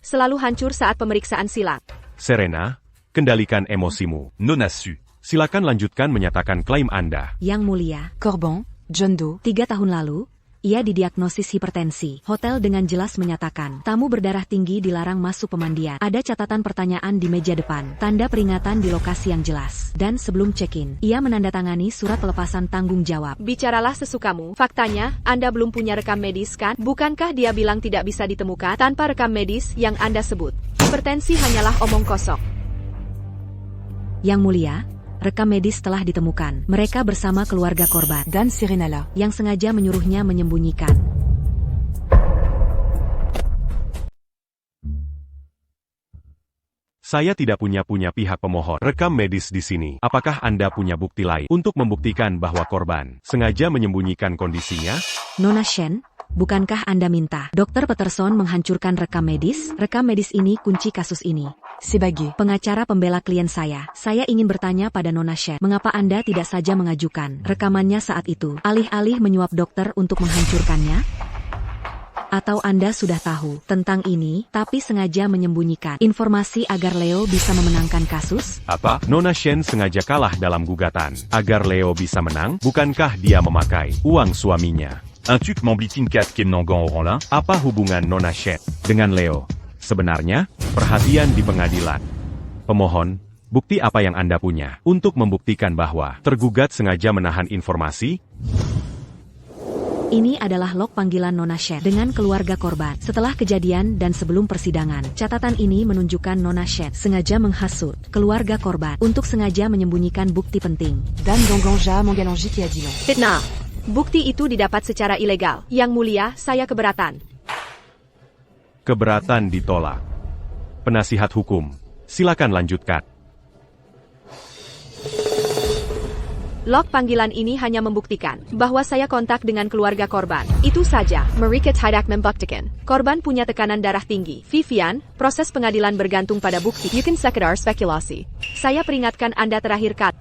selalu hancur saat pemeriksaan silang. Serena, kendalikan emosimu. Nona Su. Silakan lanjutkan menyatakan klaim Anda. Yang mulia, Corban, John Doe, 3 tahun lalu, ia didiagnosis hipertensi. Hotel dengan jelas menyatakan, tamu berdarah tinggi dilarang masuk pemandian. Ada catatan pertanyaan di meja depan, tanda peringatan di lokasi yang jelas. Dan sebelum check-in, ia menandatangani surat pelepasan tanggung jawab. Bicaralah sesukamu. Faktanya, Anda belum punya rekam medis kan? Bukankah dia bilang tidak bisa ditemukan tanpa rekam medis yang Anda sebut? Hipertensi hanyalah omong kosong. Yang mulia, rekam medis telah ditemukan. Mereka bersama keluarga korban Dan Serenala, yang sengaja menyuruhnya menyembunyikan. Saya tidak punya pihak pemohon. Rekam medis di sini. Apakah Anda punya bukti lain untuk membuktikan bahwa korban sengaja menyembunyikan kondisinya? Nona Shen, bukankah Anda minta Dr. Peterson menghancurkan rekam medis? Rekam medis ini kunci kasus ini. C'est bagué. Pengacara pembela klien saya ingin bertanya pada Nona Shen, mengapa Anda tidak saja mengajukan rekamannya saat itu, alih-alih menyuap dokter untuk menghancurkannya? Atau Anda sudah tahu tentang ini, tapi sengaja menyembunyikan informasi agar Leo bisa memenangkan kasus? Apa? Nona Shen sengaja kalah dalam gugatan agar Leo bisa menang? Bukankah dia memakai uang suaminya? Un tuc m'emblitine 4 Kim Nangan au rang là. Apa hubungan Nona Shen dengan Leo? Sebenarnya, perhatian di pengadilan. Pemohon, bukti apa yang Anda punya untuk membuktikan bahwa tergugat sengaja menahan informasi? Ini adalah log panggilan Nona Shen dengan keluarga korban setelah kejadian dan sebelum persidangan. Catatan ini menunjukkan Nona Shen sengaja menghasut keluarga korban untuk sengaja menyembunyikan bukti penting. Dan Gonganja Mangalangi qui a dit non. Fitnah. Bukti itu didapat secara ilegal. Yang mulia, saya keberatan. Keberatan ditolak. Penasihat hukum, silakan lanjutkan. Log panggilan ini hanya membuktikan bahwa saya kontak dengan keluarga korban. Itu saja. Mereka tidak membuktikan. Korban punya tekanan darah tinggi. Vivian, proses pengadilan bergantung pada bukti. You can sekedar spekulasi. Saya peringatkan Anda terakhir kali.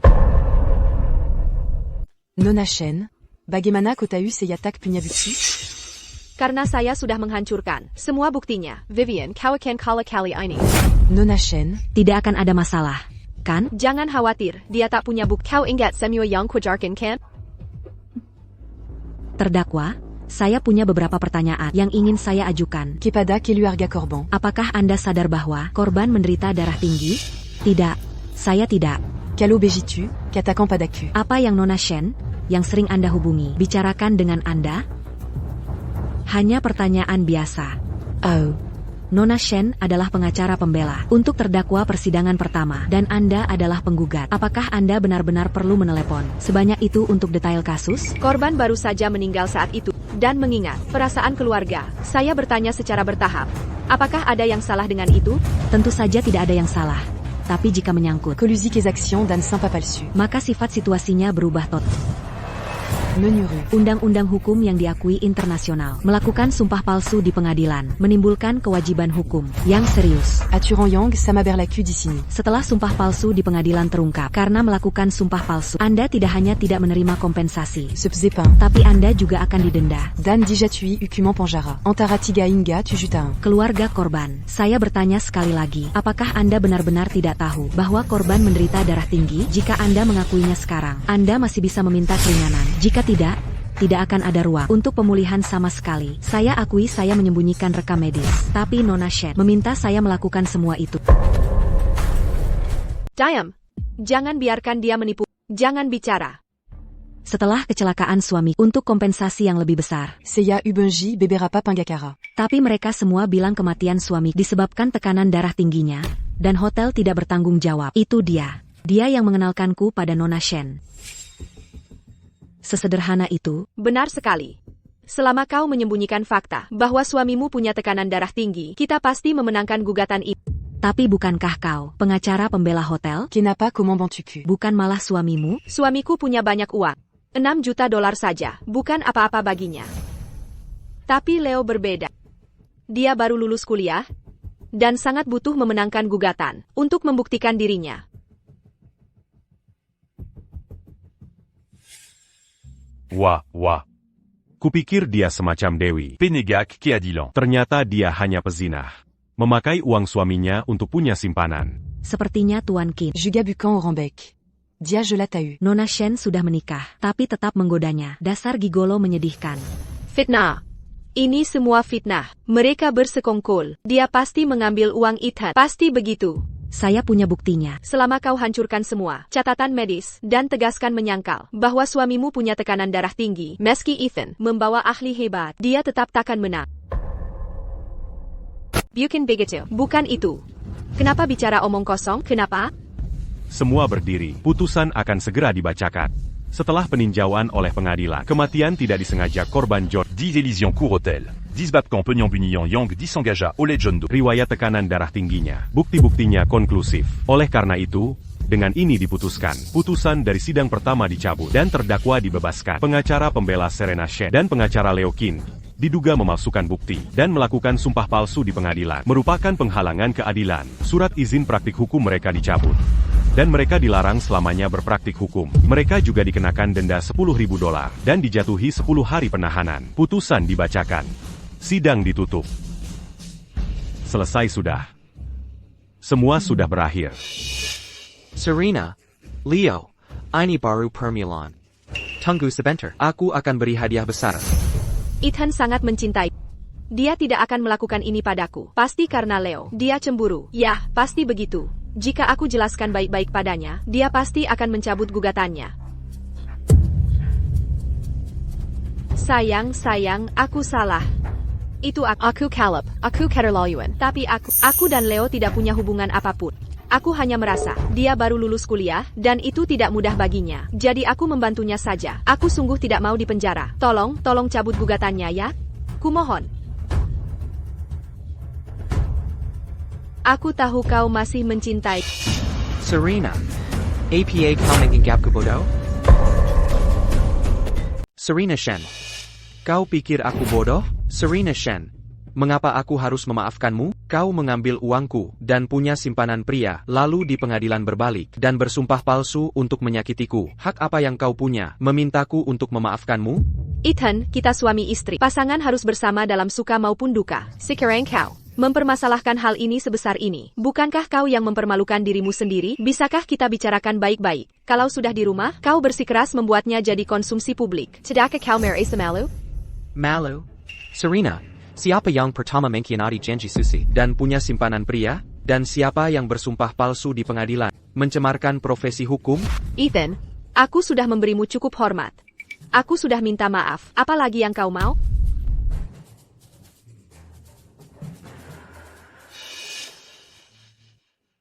Nona Shen, bagaimana kau tahu ces attaques punya bukti? Karena saya sudah menghancurkan semua buktinya. Vivian, kau akan kalah kali ini. Nona Shen, Tidak akan ada masalah, kan? Jangan khawatir, dia tak punya bukti. Kau ingat semua yang kujarkan kan? Terdakwa, saya punya beberapa pertanyaan yang ingin saya ajukan. Kepada keluarga korban. Apakah Anda sadar bahwa korban menderita darah tinggi? Tidak, saya tidak. Quelle obéis-tu, qu'attaquant pas d'accu? Apa yang Nona Shen, yang sering Anda hubungi, bicarakan dengan Anda? Hanya pertanyaan biasa. Oh. Nona Shen adalah pengacara pembela untuk terdakwa persidangan pertama dan Anda adalah penggugat. Apakah Anda benar-benar perlu menelepon sebanyak itu untuk detail kasus? Korban baru saja meninggal saat itu. Dan mengingat perasaan keluarga, saya bertanya secara bertahap. Apakah ada yang salah dengan itu? Tentu saja tidak ada yang salah. Tapi jika menyangkut, Colusi kes actions dan sans pas palsu. maka sifat situasinya berubah total. Menurut. Undang-undang hukum yang diakui internasional melakukan sumpah palsu di pengadilan menimbulkan kewajiban hukum yang serius. Aturan Yang sama berlaku di sini. Setelah sumpah palsu di pengadilan terungkap karena melakukan sumpah palsu, Anda tidak hanya tidak menerima kompensasi, Ce faisait pas. tapi Anda juga akan didenda. Dan déjà tu ucument panjara. Antaratiga inga tu juta. Keluarga korban, saya bertanya sekali lagi, apakah Anda benar-benar tidak tahu bahwa korban menderita darah tinggi? Jika Anda mengakuinya sekarang, Anda masih bisa meminta keringanan. Jika tidak akan ada ruang untuk pemulihan sama sekali. Saya akui saya menyembunyikan rekam medis, tapi Nona Shen meminta saya melakukan semua itu. Diam. Jangan biarkan dia menipu. Jangan bicara. Setelah kecelakaan suami untuk kompensasi yang lebih besar. Seya Ubenji Beberapa Pangakara. Tapi mereka semua bilang kematian suami disebabkan tekanan darah tingginya, dan hotel tidak bertanggung jawab. Itu dia. Dia yang mengenalkanku pada Nona Shen. Sesederhana itu. Benar sekali. Selama kau menyembunyikan fakta bahwa suamimu punya tekanan darah tinggi, kita pasti memenangkan gugatan ini. Tapi bukankah kau pengacara pembela hotel? Kenapa comment tu? Bukan malah suamimu? Suamiku punya banyak uang. 6 juta dolar saja, bukan apa-apa baginya. Tapi Leo berbeda. Dia baru lulus kuliah, dan sangat butuh memenangkan gugatan untuk membuktikan dirinya. Wah, wah. Kupikir dia semacam Dewi. Pénégac qui a dit l'an. Ternyata dia hanya pezinah. Memakai uang suaminya untuk punya simpanan. Sepertinya Tuan Kim. Juga Bucan Orambec. Dia je la tahu. Nona Shen sudah menikah, tapi tetap menggodanya. Dasar gigolo menyedihkan. Fitnah. Ini semua fitnah. Mereka bersekongkol. Dia pasti mengambil uang itu. Pasti begitu. Saya punya buktinya. Selama kau hancurkan semua catatan medis dan tegaskan menyangkal bahwa suamimu punya tekanan darah tinggi, meski Ethan membawa ahli hebat, dia tetap takkan menang. Bukan begitu. Bukan itu. Kenapa bicara omong kosong? Kenapa? Semua berdiri. Putusan akan segera dibacakan. Setelah peninjauan oleh pengadilan, kematian tidak disengaja korban George. 10 Elysian Cour Hotel. Disbapkan Penyang Bunyian Yang disengagea oleh John Doe. Riwayat tekanan darah tingginya. Bukti-buktinya konklusif. Oleh karena itu, dengan ini diputuskan, putusan dari sidang pertama dicabut dan terdakwa dibebaskan. Pengacara pembela Serena Shen dan pengacara Leo Qin diduga memalsukan bukti dan melakukan sumpah palsu di pengadilan, merupakan penghalangan keadilan. Surat izin praktik hukum mereka dicabut. Dan mereka dilarang selamanya berpraktik hukum. Mereka juga dikenakan denda $10.000 dan dijatuhi 10 hari penahanan. Putusan dibacakan. Sidang ditutup. Selesai sudah. Semua sudah berakhir. Serena, Leo, ini baru permulaan. Tunggu sebentar, aku akan beri hadiah besar. Ethan sangat mencintai. Dia tidak akan melakukan ini padaku. Pasti karena Leo. Dia cemburu. Ya, pasti begitu. Jika aku jelaskan baik-baik padanya, dia pasti akan mencabut gugatannya. Sayang, aku salah. Itu aku Caleb. Aku keterlaluan. Tapi aku dan Leo tidak punya hubungan apapun. Aku hanya merasa, dia baru lulus kuliah, dan itu tidak mudah baginya. Jadi aku membantunya saja. Aku sungguh tidak mau dipenjara. Tolong cabut gugatannya ya. Kumohon. Aku tahu kau masih mencintai. Serena, APA kau menganggap ku bodoh? Serena Shen, kau pikir aku bodoh? Serena Shen, mengapa aku harus memaafkanmu? Kau mengambil uangku dan punya simpanan pria, lalu di pengadilan berbalik dan bersumpah palsu untuk menyakitiku. Hak apa yang kau punya, memintaku untuk memaafkanmu? Ethan, kita suami istri. Pasangan harus bersama dalam suka maupun duka. Sekarang kau mempermasalahkan hal ini sebesar ini. Bukankah kau yang mempermalukan dirimu sendiri? Bisakah kita bicarakan baik-baik? Kalau sudah di rumah, kau bersikeras membuatnya jadi konsumsi publik. Tidakkah kau merasa malu? Malu? Serena, siapa yang pertama mengkhianati janji suci dan punya simpanan pria? Dan siapa yang bersumpah palsu di pengadilan, mencemarkan profesi hukum? Ethan, aku sudah memberimu cukup hormat. Aku sudah minta maaf. Apalagi yang kau mau?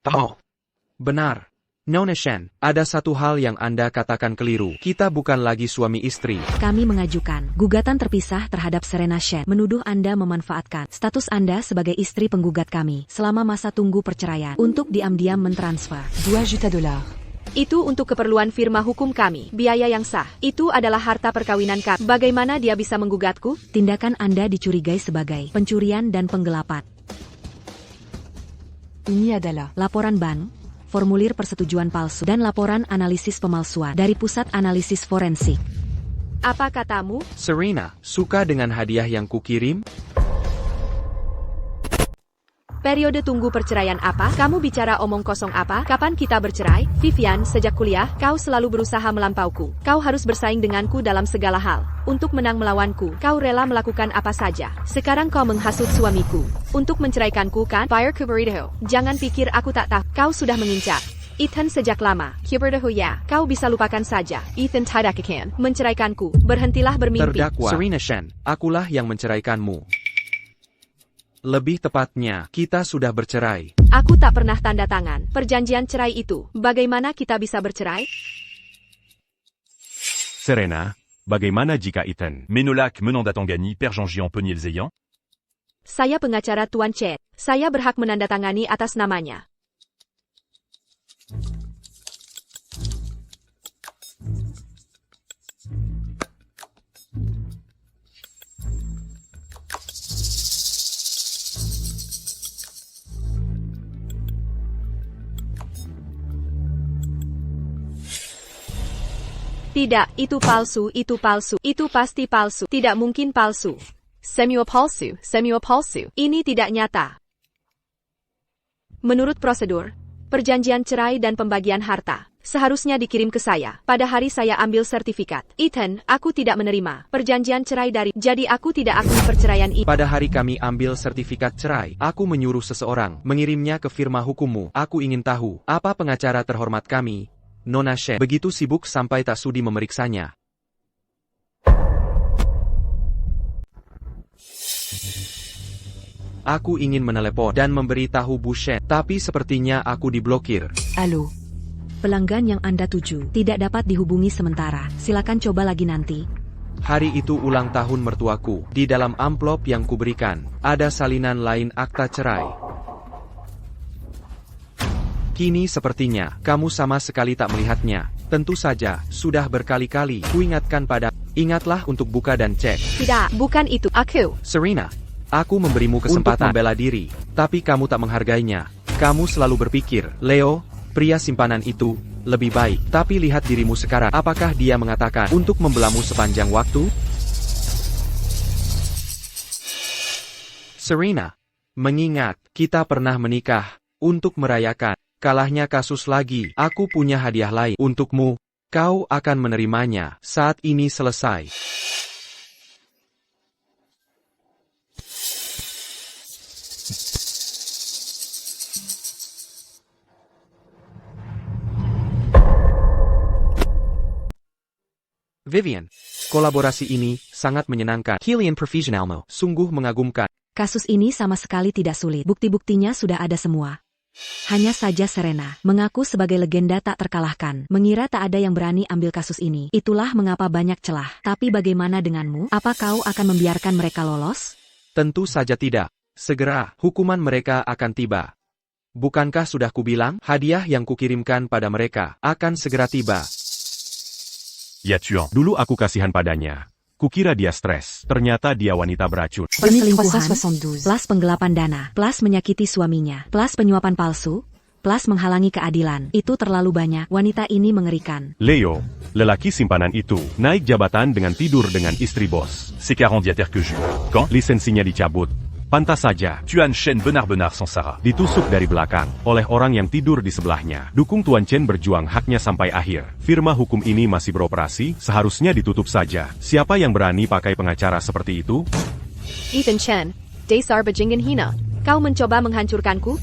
Oh, benar. Nona Shen, ada satu hal yang Anda katakan keliru. Kita bukan lagi suami istri. Kami mengajukan gugatan terpisah terhadap Serena Shen, menuduh Anda memanfaatkan status Anda sebagai istri penggugat kami selama masa tunggu perceraian untuk diam-diam mentransfer $2 juta. Itu untuk keperluan firma hukum kami. Biaya yang sah. Itu adalah harta perkawinan kami. Bagaimana dia bisa menggugatku? Tindakan Anda dicurigai sebagai pencurian dan penggelapan. Ini adalah Laporan bank, formulir persetujuan palsu, dan laporan analisis pemalsuan dari Pusat Analisis Forensik. Apa katamu? Serena, suka dengan hadiah yang kukirim? Periode tunggu perceraian apa? Kamu bicara omong kosong apa? Kapan kita bercerai? Vivian, sejak kuliah, kau selalu berusaha melampauku. Kau harus bersaing denganku dalam segala hal. Untuk menang melawanku, kau rela melakukan apa saja. Sekarang kau menghasut suamiku. Untuk menceraikanku kan? Fire Kuberito. Jangan pikir aku tak tahu. Kau sudah mengincar Ethan sejak lama. Kuberito ya. Kau bisa lupakan saja. Ethan tidak akan menceraikanku. Berhentilah bermimpi. Terdakwa Serena Shen, akulah yang menceraikanmu. Lebih tepatnya, kita sudah bercerai. Aku tak pernah tanda tangan perjanjian cerai itu. Bagaimana kita bisa bercerai? Serena, bagaimana jika Ethan? Menolak menanda tangani per Jean-Gian Penyelzeyan. Saya pengacara Tuan Chet. Saya berhak menandatangani atas namanya. Tidak, itu palsu, itu palsu, itu pasti palsu, tidak mungkin palsu. Semua palsu. Ini tidak nyata. Menurut prosedur, perjanjian cerai dan pembagian harta seharusnya dikirim ke saya. Pada hari saya ambil sertifikat. Ethan, aku tidak menerima perjanjian cerai dari, jadi aku tidak akui perceraian ini. Pada hari kami ambil sertifikat cerai, aku menyuruh seseorang mengirimnya ke firma hukummu. Aku ingin tahu, apa pengacara terhormat kami, Nona Shen, begitu sibuk sampai tak sudi memeriksanya. Aku ingin menelepon dan memberitahu Bu Shen, tapi sepertinya aku diblokir. Halo. Pelanggan yang Anda tuju tidak dapat dihubungi sementara. Silakan coba lagi nanti. hari itu ulang tahun mertuaku. Di dalam amplop yang kuberikan, ada salinan lain akta cerai. Kini sepertinya, kamu sama sekali tak melihatnya. Tentu saja, sudah berkali-kali kuingatkan pada, ingatlah untuk buka dan cek. Tidak, bukan itu. Aku. Serena, aku memberimu kesempatan membela diri, tapi kamu tak menghargainya. Kamu selalu berpikir, Leo, pria simpanan itu, lebih baik. Tapi lihat dirimu sekarang, apakah dia mengatakan untuk membelamu sepanjang waktu? Serena, mengingat, kita pernah menikah, untuk merayakan, kalahnya kasus lagi, aku punya hadiah lain untukmu. Kau akan menerimanya saat ini selesai. Vivian, kolaborasi ini sangat menyenangkan. Kilian Profesionalmo, sungguh mengagumkan. Kasus ini sama sekali tidak sulit. Bukti-buktinya sudah ada semua. Hanya saja Serena, mengaku sebagai legenda tak terkalahkan, mengira tak ada yang berani ambil kasus ini. Itulah mengapa banyak celah. Tapi bagaimana denganmu? Apa kau akan membiarkan mereka lolos? Tentu saja tidak. Segera, hukuman mereka akan tiba. Bukankah sudah kubilang, hadiah yang kukirimkan pada mereka akan segera tiba. Ya tuant. Dulu aku kasihan padanya. Kukira dia stres. Ternyata dia wanita beracun. Perselingkuhan, 372. plus penggelapan dana, plus menyakiti suaminya, plus penyuapan palsu, plus menghalangi keadilan. Itu terlalu banyak. Wanita ini mengerikan. Leo, lelaki simpanan itu, naik jabatan dengan tidur dengan istri bos. C'est 40 diater que jure. Quand Lisensinya dicabut. Pantas saja. Tuan Shen benar-benar sans Sarah. Ditusuk dari belakang, oleh orang yang tidur di sebelahnya. Dukung Tuan Chen berjuang haknya sampai akhir. Firma hukum ini masih beroperasi, seharusnya ditutup saja. Siapa yang berani pakai pengacara seperti itu? Ethan Chen. Dasar bajingan hina. Kau mencoba menghancurkanku?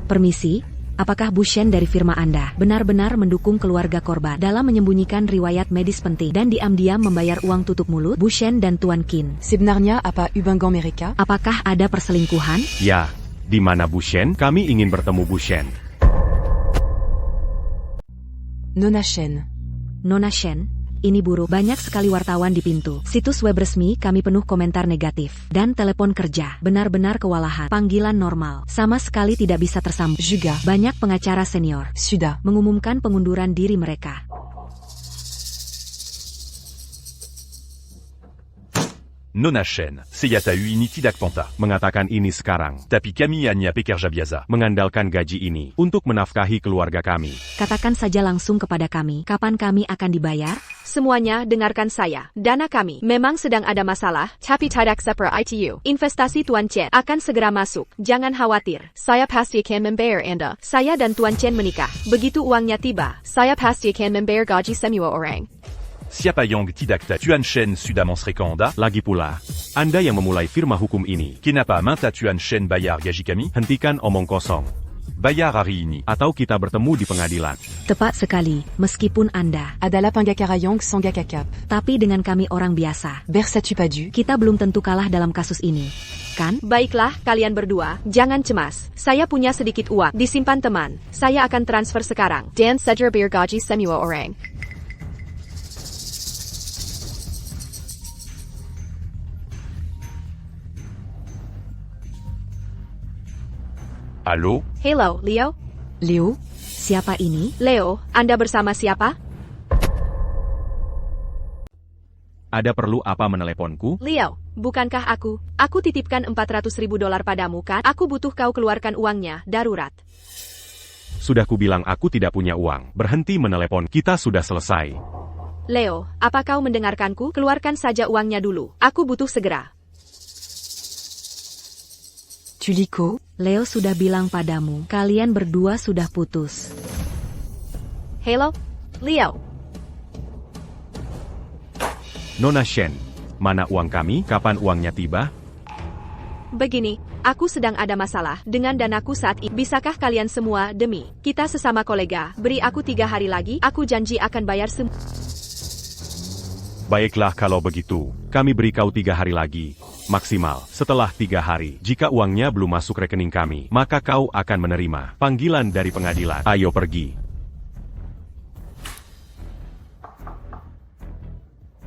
Permisi, apakah Bu Shen dari firma Anda benar-benar mendukung keluarga korban dalam menyembunyikan riwayat medis penting dan diam-diam membayar uang tutup mulut Bu Shen dan Tuan Qin? Sebenarnya apa Ubangan mereka? Apakah ada perselingkuhan? Ya, di mana Bu Shen? Kami ingin bertemu Bu Shen. Nona Shen. Nona Shen, ini buruk. Banyak sekali wartawan di pintu. Situs web resmi kami penuh komentar negatif. Dan telepon kerja. Benar-benar kewalahan. Panggilan normal. Sama sekali tidak bisa tersambung. Juga. Banyak pengacara senior. Sudah. Mengumumkan pengunduran diri mereka. Nona Shen. Seyata Uini Tidak Panta. Mengatakan ini sekarang. Tapi kami Anya Pekerja Biasa. Mengandalkan gaji ini untuk menafkahi keluarga kami. Katakan saja langsung kepada kami. Kapan kami akan dibayar? Semuanya, dengarkan saya. Dana kami memang sedang ada masalah, tapi tidak seperti ITU. Investasi Tuan Chen akan segera masuk. Jangan khawatir. Saya pasti akan membayar Anda. Saya dan Tuan Chen menikah. Begitu uangnya tiba, saya pasti akan membayar gaji semua orang. Siapa yang tidak tahu Tuan Shen sudah mensrekan Anda? Lagi pula, Anda yang memulai firma hukum ini. Kenapa minta Tuan Shen bayar gaji kami? Hentikan omong kosong. Bayar hari ini. Atau kita bertemu di pengadilan. Tepat sekali, meskipun Anda. Adalah Pangakarayong Sangga Kakap. Tapi dengan kami orang biasa. Bersatu Padu. Kita belum tentu kalah dalam kasus ini. Kan? Baiklah, kalian berdua, jangan cemas. Saya punya sedikit uang, disimpan teman. Saya akan transfer sekarang. Dan segera bayar gaji semua orang. Halo? Hello, Leo? Leo. Siapa ini? Leo, Anda bersama siapa? Ada perlu apa meneleponku? Leo, bukankah aku? Aku titipkan $400.000 padamu kan? Aku butuh kau keluarkan uangnya, darurat. Sudah kubilang aku tidak punya uang. Berhenti menelepon, kita sudah selesai. Leo, apa kau mendengarkanku? Keluarkan saja uangnya dulu. Aku butuh segera. Tuliko. Leo sudah bilang padamu, kalian berdua sudah putus. Hello? Leo? Nona Shen, mana uang kami? Kapan uangnya tiba? Begini, aku sedang ada masalah dengan danaku saat ini. Bisakah kalian semua demi kita sesama kolega, beri aku 3 hari lagi, aku janji akan bayar semua. Baiklah kalau begitu, kami beri kau 3 hari lagi. Maksimal, setelah 3 hari. Jika uangnya belum masuk rekening kami, maka kau akan menerima panggilan dari pengadilan. Ayo pergi.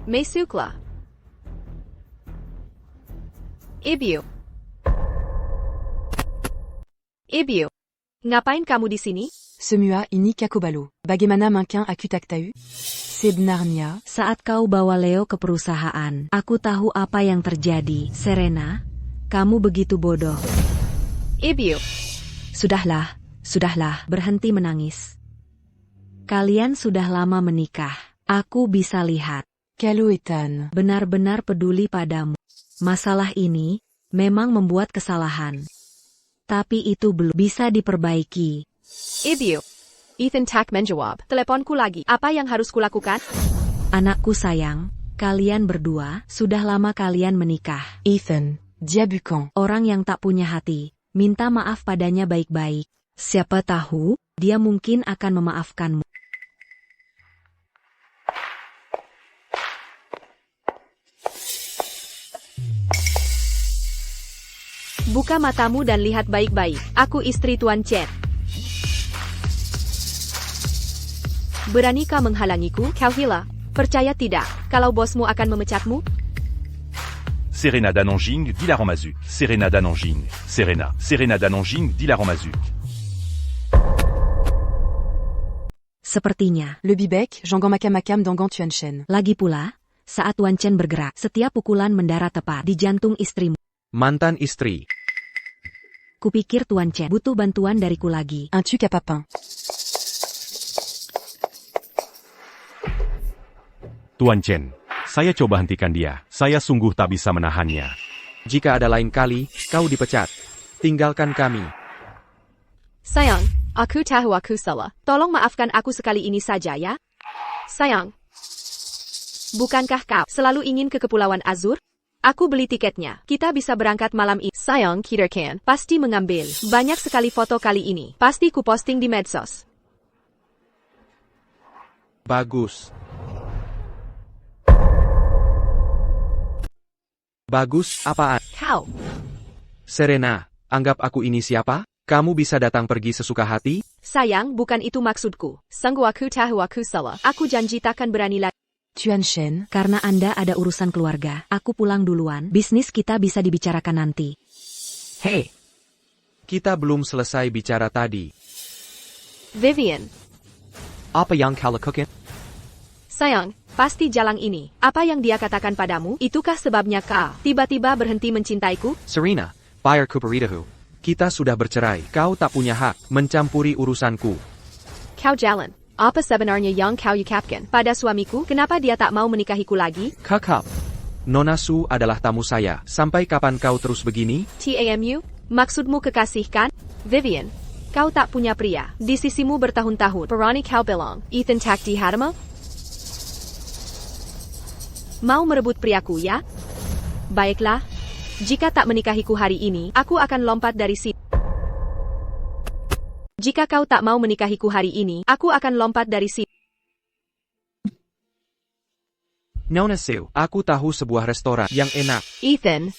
Masuklah. Ibu. Ibu. Ngapain kamu di sini? Semua ini Kakobalo. Bagaimana mungkin aku tak tahu? Sebenarnya, Saat kau bawa Leo ke perusahaan, aku tahu apa yang terjadi. Serena, kamu begitu bodoh. Ibu. Sudahlah, berhenti menangis. Kalian sudah lama menikah. Aku bisa lihat. Kalo Ethan. Benar-benar peduli padamu. Masalah ini memang membuat kesalahan. Tapi itu belum bisa diperbaiki. Ibu. Ethan tak menjawab. Teleponku lagi. Apa yang harus kulakukan? Anakku sayang, kalian berdua, sudah lama kalian menikah. Ethan. Dia bukan. Orang yang tak punya hati, minta maaf padanya baik-baik. Siapa tahu, dia mungkin akan memaafkanmu. Buka matamu dan lihat baik-baik. Aku istri Tuan Chen. Beranikah menghalangiku? Kau gila. Percaya tidak, kalau bosmu akan memecatmu? Serena Dananjing, Dilaran Mazuk. Serena Dananjing. Serena Dananjing, Dilaran Mazuk. Sepertinya, Le Bibek, Jangan Makam Dangan Tuan Shen. lagi pula, saat Tuan Chen bergerak, setiap pukulan mendarat tepat di jantung istrimu. Mantan istri. Kupikir Tuan Chen butuh bantuan dariku lagi. Un tuc à papin. Tuan Chen, saya coba hentikan dia. Saya sungguh tak bisa menahannya. Jika ada lain kali, kau dipecat. Tinggalkan kami. Sayang, aku tahu aku salah. Tolong maafkan aku sekali ini saja ya. Sayang. Bukankah kau selalu ingin ke Kepulauan Azur? Aku beli tiketnya. Kita bisa berangkat malam ini. Sayang, kita kan pasti mengambil banyak sekali foto kali ini. Pasti ku posting di medsos. Bagus. Bagus, apaan? Kau. Serena, anggap aku ini siapa? Kamu bisa datang pergi sesuka hati? Sayang, bukan itu maksudku. Sungguh aku tahu aku salah. Aku janji takkan berani lagi. Tuan Shen. Karena Anda ada urusan keluarga, aku pulang duluan. Bisnis kita bisa dibicarakan nanti. Hei, kita belum selesai bicara tadi. Vivian. Apa yang kau lakukan? Sayang, pasti jalan ini. Apa yang dia katakan padamu? Itukah sebabnya kau tiba-tiba berhenti mencintaiku? Serena, bayar kuperidahu. Kita sudah bercerai. Kau tak punya hak mencampuri urusanku. Kau jalan. Apa sebenarnya yang kau ucapkan pada suamiku? Kenapa dia tak mau menikahiku lagi? Kakak, Nona Su adalah tamu saya. Sampai kapan kau terus begini? TAMU? Maksudmu kekasih kan? Vivian, kau tak punya pria. Di sisimu bertahun-tahun. Berani kau bilang, Ethan tak dihadama? Mau merebut priaku ya? Baiklah. Jika tak menikahiku hari ini, aku akan lompat dari sini. Jika kau tak mau menikahiku hari ini, aku akan lompat dari sini. Nona Su, aku tahu sebuah restoran yang enak. Ethan,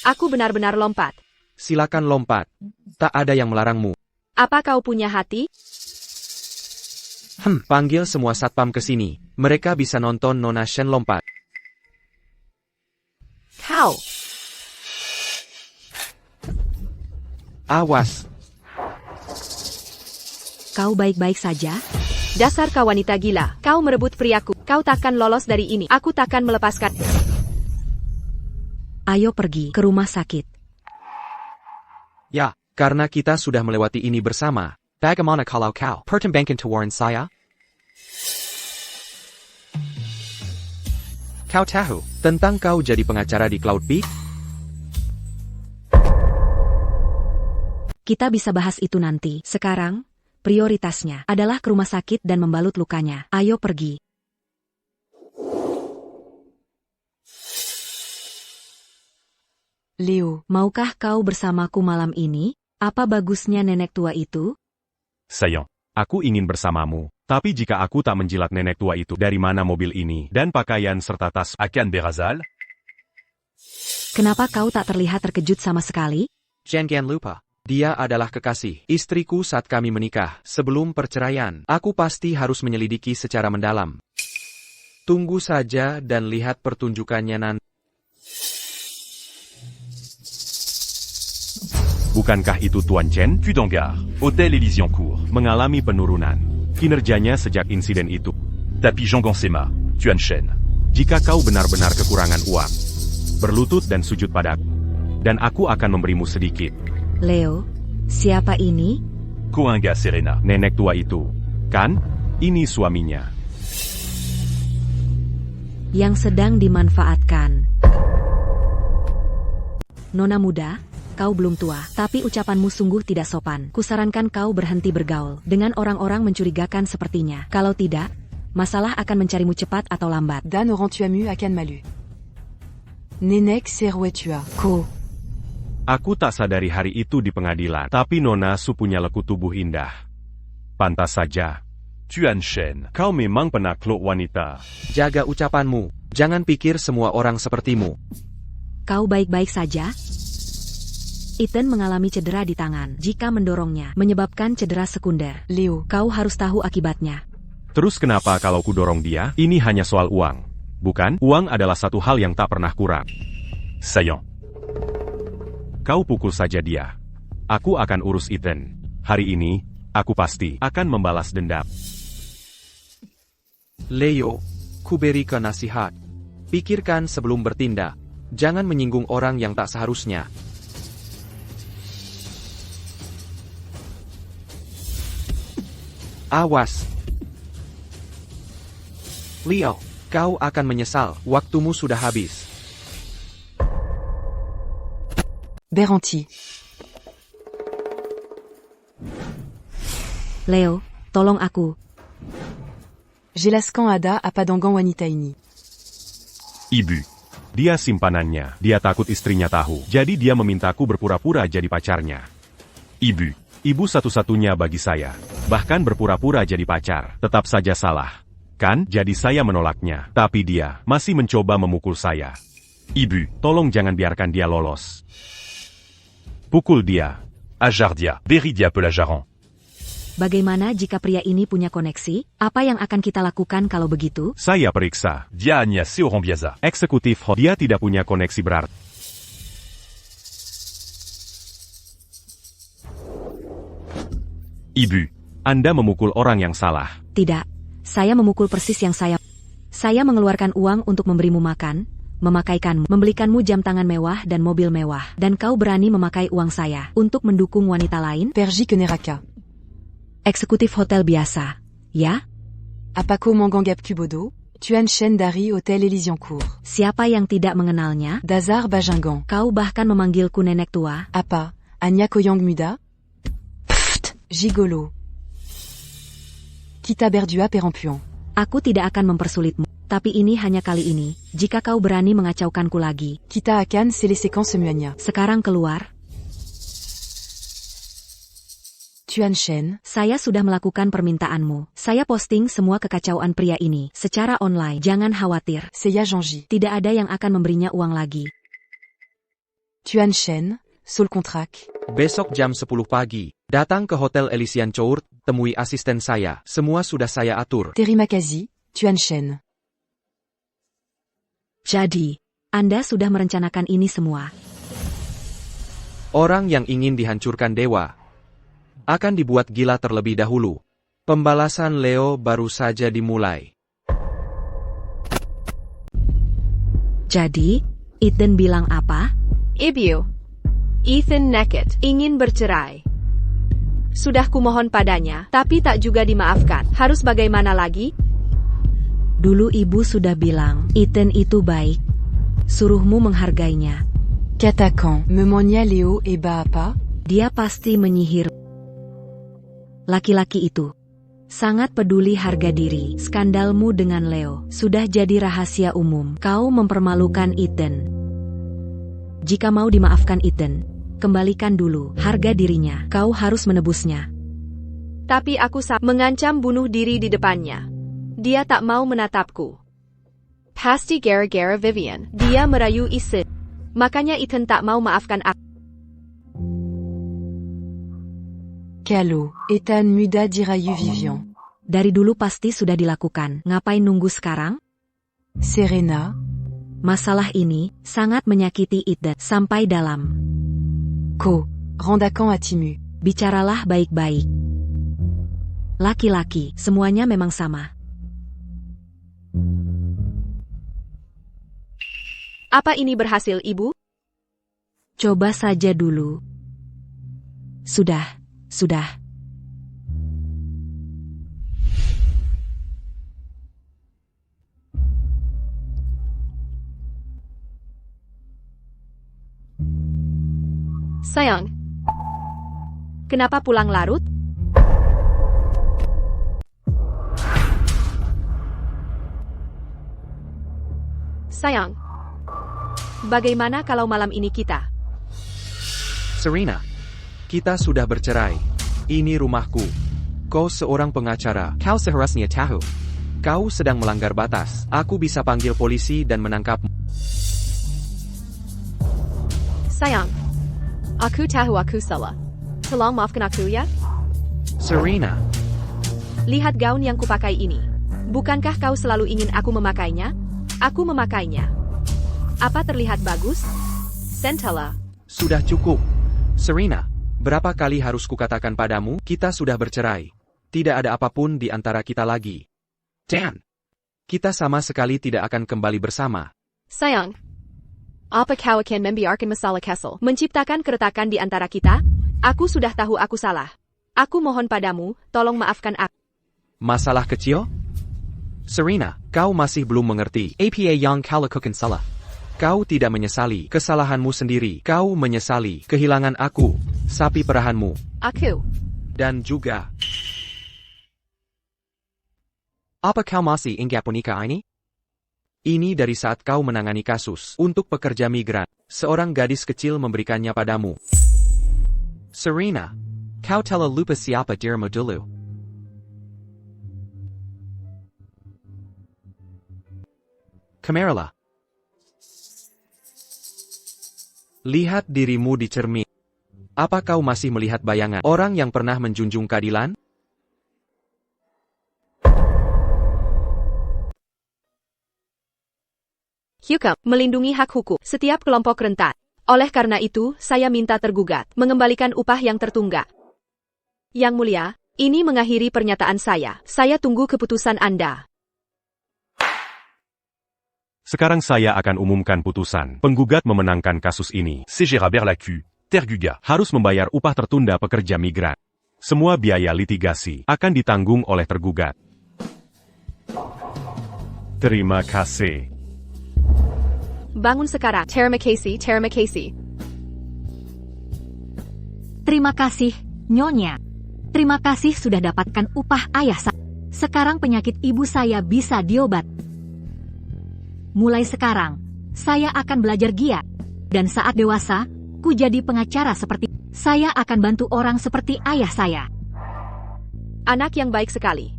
aku benar-benar lompat. Silakan lompat. Tak ada yang melarangmu. Apa kau punya hati? Panggil semua satpam ke sini. Mereka bisa nonton Nona Shen lompat. Kau. Awas. Kau baik-baik saja? Dasar kau wanita gila. Kau merebut priaku. Kau takkan lolos dari ini. Aku takkan melepaskan. Ayo pergi ke rumah sakit. Ya, karena kita sudah melewati ini bersama. Bagaimana kalau kau pertimbangkan tawaran saya? Kau tahu tentang kau jadi pengacara di Cloud Peak? Kita bisa bahas itu nanti. Sekarang, prioritasnya adalah ke rumah sakit dan membalut lukanya. Ayo pergi. Léo. Maukah kau bersamaku malam ini? Apa bagusnya nenek tua itu? Sayang, aku ingin bersamamu. Tapi jika aku tak menjilat nenek tua itu, dari mana mobil ini dan pakaian serta tas? Akan Berazal? Kenapa kau tak terlihat terkejut sama sekali? Jangan lupa, dia adalah kekasih istriku saat kami menikah. Sebelum perceraian, aku pasti harus menyelidiki secara mendalam. Tunggu saja dan lihat pertunjukannya nanti. Bukankah itu Tuan Chen? Kudangar, Hôtel Elysian Court. Mengalami penurunan. Kinerjanya sejak insiden itu. Tapi Jean Gansema, Tuan Shen. Jika kau benar-benar kekurangan uang, berlutut dan sujud padaku. Dan aku akan memberimu sedikit. Leo, siapa ini? Koenga Serena. Nenek tua itu. Kan? Ini suaminya. Yang sedang dimanfaatkan. Nona muda, kau belum tua, tapi ucapanmu sungguh tidak sopan. Kusarankan kau berhenti bergaul dengan orang-orang mencurigakan sepertinya. Kalau tidak, masalah akan mencarimu cepat atau lambat. Dan auront tu amu akan malu. Nenek serwe tua. Ko. Aku tak sadari hari itu di pengadilan. Tapi Nona Su punya lekuk tubuh indah. Pantas saja. Tuan Shen. Kau memang penakluk wanita. Jaga ucapanmu. Jangan pikir semua orang sepertimu. Kau baik-baik saja? Ethan mengalami cedera di tangan jika mendorongnya, menyebabkan cedera sekunder. Leo. Kau harus tahu akibatnya. Terus kenapa kalau ku dorong dia? Ini hanya soal uang. Bukan? Uang adalah satu hal yang tak pernah kurang. Saillant. Kau pukul saja dia. Aku akan urus Ethan. Hari ini, aku pasti akan membalas dendam. Leo, kuberikan nasihat. Pikirkan sebelum bertindak. Jangan menyinggung orang yang tak seharusnya. Awas. Leo, kau akan menyesal. Waktumu sudah habis. Beranti. Leo, tolong aku. Jelaskan ada apa dengan wanita ini. Ibu. Dia simpanannya. Dia takut istrinya tahu. Jadi dia memintaku berpura-pura jadi pacarnya. Ibu. Ibu satu-satunya bagi saya. Bahkan berpura-pura jadi pacar. Tetap saja salah. Kan? Jadi saya menolaknya. Tapi dia masih mencoba memukul saya. Ibu. Tolong jangan biarkan dia lolos. Pukul dia. Ajardia. Beridia Pelajaran. Bagaimana jika pria ini punya koneksi? Apa yang akan kita lakukan kalau begitu? Saya periksa. Dia Anya Seorombiaza. Eksekutif dia tidak punya koneksi berarti. Ibu. Anda memukul orang yang salah. Tidak. Saya memukul persis yang saya. Saya mengeluarkan uang untuk memberimu makan, memakaikanmu, membelikanmu jam tangan mewah dan mobil mewah. Dan kau berani memakai uang saya untuk mendukung wanita lain? Perji Keneraka. Eksekutif hotel biasa, ya? Apako Mangangap Kubodo. Tuan Shen dari Hôtel Elysian Court. Siapa yang tidak mengenalnya? Dazar Bajingan. Kau bahkan memanggilku nenek tua. Apa, Anya Koyang Muda. Pfft, Gigolo. Kita berdua perempuan. Aku tidak akan mempersulitmu. Tapi ini hanya kali ini. Jika kau berani mengacaukanku lagi. Kita akan selesaikan semuanya. Sekarang keluar. Tuan Shen. Saya sudah melakukan permintaanmu. Saya posting semua kekacauan pria ini secara online. Jangan khawatir. Seiya Janji. Tidak ada yang akan memberinya uang lagi. Tuan Shen. Sol kontrak. Besok jam 10 pagi. Datang ke Hotel Elysian Court, temui asisten saya. Semua sudah saya atur. Terima kasih, Tuan Shen. Jadi, Anda sudah merencanakan ini semua. Orang yang ingin dihancurkan dewa akan dibuat gila terlebih dahulu. Pembalasan Leo baru saja dimulai. Jadi, Ethan bilang apa? Ibu. Ethan Naked ingin bercerai. Sudah kumohon padanya, tapi tak juga dimaafkan. Harus bagaimana lagi? Dulu ibu sudah bilang, Ethan itu baik. Suruhmu menghargainya. Katakan, memangnya Leo eba apa? Dia pasti menyihir. Laki-laki itu sangat peduli harga diri. Skandalmu dengan Leo sudah jadi rahasia umum. Kau mempermalukan Ethan. Jika mau dimaafkan Ethan, kembalikan dulu harga dirinya. Kau harus menebusnya. Tapi aku mengancam bunuh diri di depannya. Dia tak mau menatapku. Pasti gara-gara Vivian. Dia merayu Ethan. Makanya Ethan tak mau maafkan aku. Kalau, Ethan muda dirayu Vivian. Dari dulu pasti sudah dilakukan. Ngapain nunggu sekarang? Serena, Masalah ini sangat menyakiti Ida sampai dalam. Ko, rends à quand à Timu? Bicaralah baik-baik. Laki-laki, semuanya memang sama. Apa ini berhasil, Ibu? Coba saja dulu. Sudah. Sayang, kenapa pulang larut? Sayang, bagaimana kalau malam ini kita? Serena, kita sudah bercerai. Ini rumahku. Kau seorang pengacara. Kau seharusnya tahu. Kau sedang melanggar batas. Aku bisa panggil polisi dan menangkapmu. Sayang, aku tahu aku salah. Tolong maafkan aku ya. Serena, Lihat gaun yang kupakai ini. Bukankah kau selalu ingin aku memakainya? Aku memakainya. Apa terlihat bagus? Centella. sudah cukup. Serena, berapa kali harus kukatakan padamu, kita sudah bercerai. Tidak ada apapun di antara kita lagi. Dan, kita sama sekali tidak akan kembali bersama. Sayang, apa kau akan membiarkan masalah Kessel menciptakan keretakan di antara kita? Aku sudah tahu aku salah. Aku mohon padamu, tolong maafkan aku. Masalah kecil? Serena, kau masih belum mengerti. Apa yang kau lakukan salah. Kau tidak menyesali kesalahanmu sendiri. Kau menyesali kehilangan aku, sapi perahanmu, Aku. dan juga... Apa kau masih ingat wanita ini? Ini dari saat kau menangani kasus untuk pekerja migran. Seorang gadis kecil memberikannya padamu. Serena, kau telah lupa siapa dirimu dulu. Kameralah. Lihat dirimu di cermin. Apa kau masih melihat bayangan orang yang pernah menjunjung keadilan? Hukum, melindungi hak hukum setiap kelompok rentan. Oleh karena itu, saya minta tergugat mengembalikan upah yang tertunggak. Yang mulia, ini mengakhiri pernyataan saya. Saya tunggu keputusan Anda. Sekarang saya akan umumkan putusan. Penggugat memenangkan kasus ini. CG Berlacu, Terguga. Harus membayar upah tertunda pekerja migran. Semua biaya litigasi akan ditanggung oleh tergugat. Terima kasih. Bangun sekarang. Terima kasih. Terima kasih, Nyonya. Terima kasih sudah dapatkan upah ayah saya. Sekarang penyakit ibu saya bisa diobat. Mulai sekarang, saya akan belajar giat. Dan saat dewasa, ku jadi pengacara seperti... Saya akan bantu orang seperti ayah saya. Anak yang baik sekali.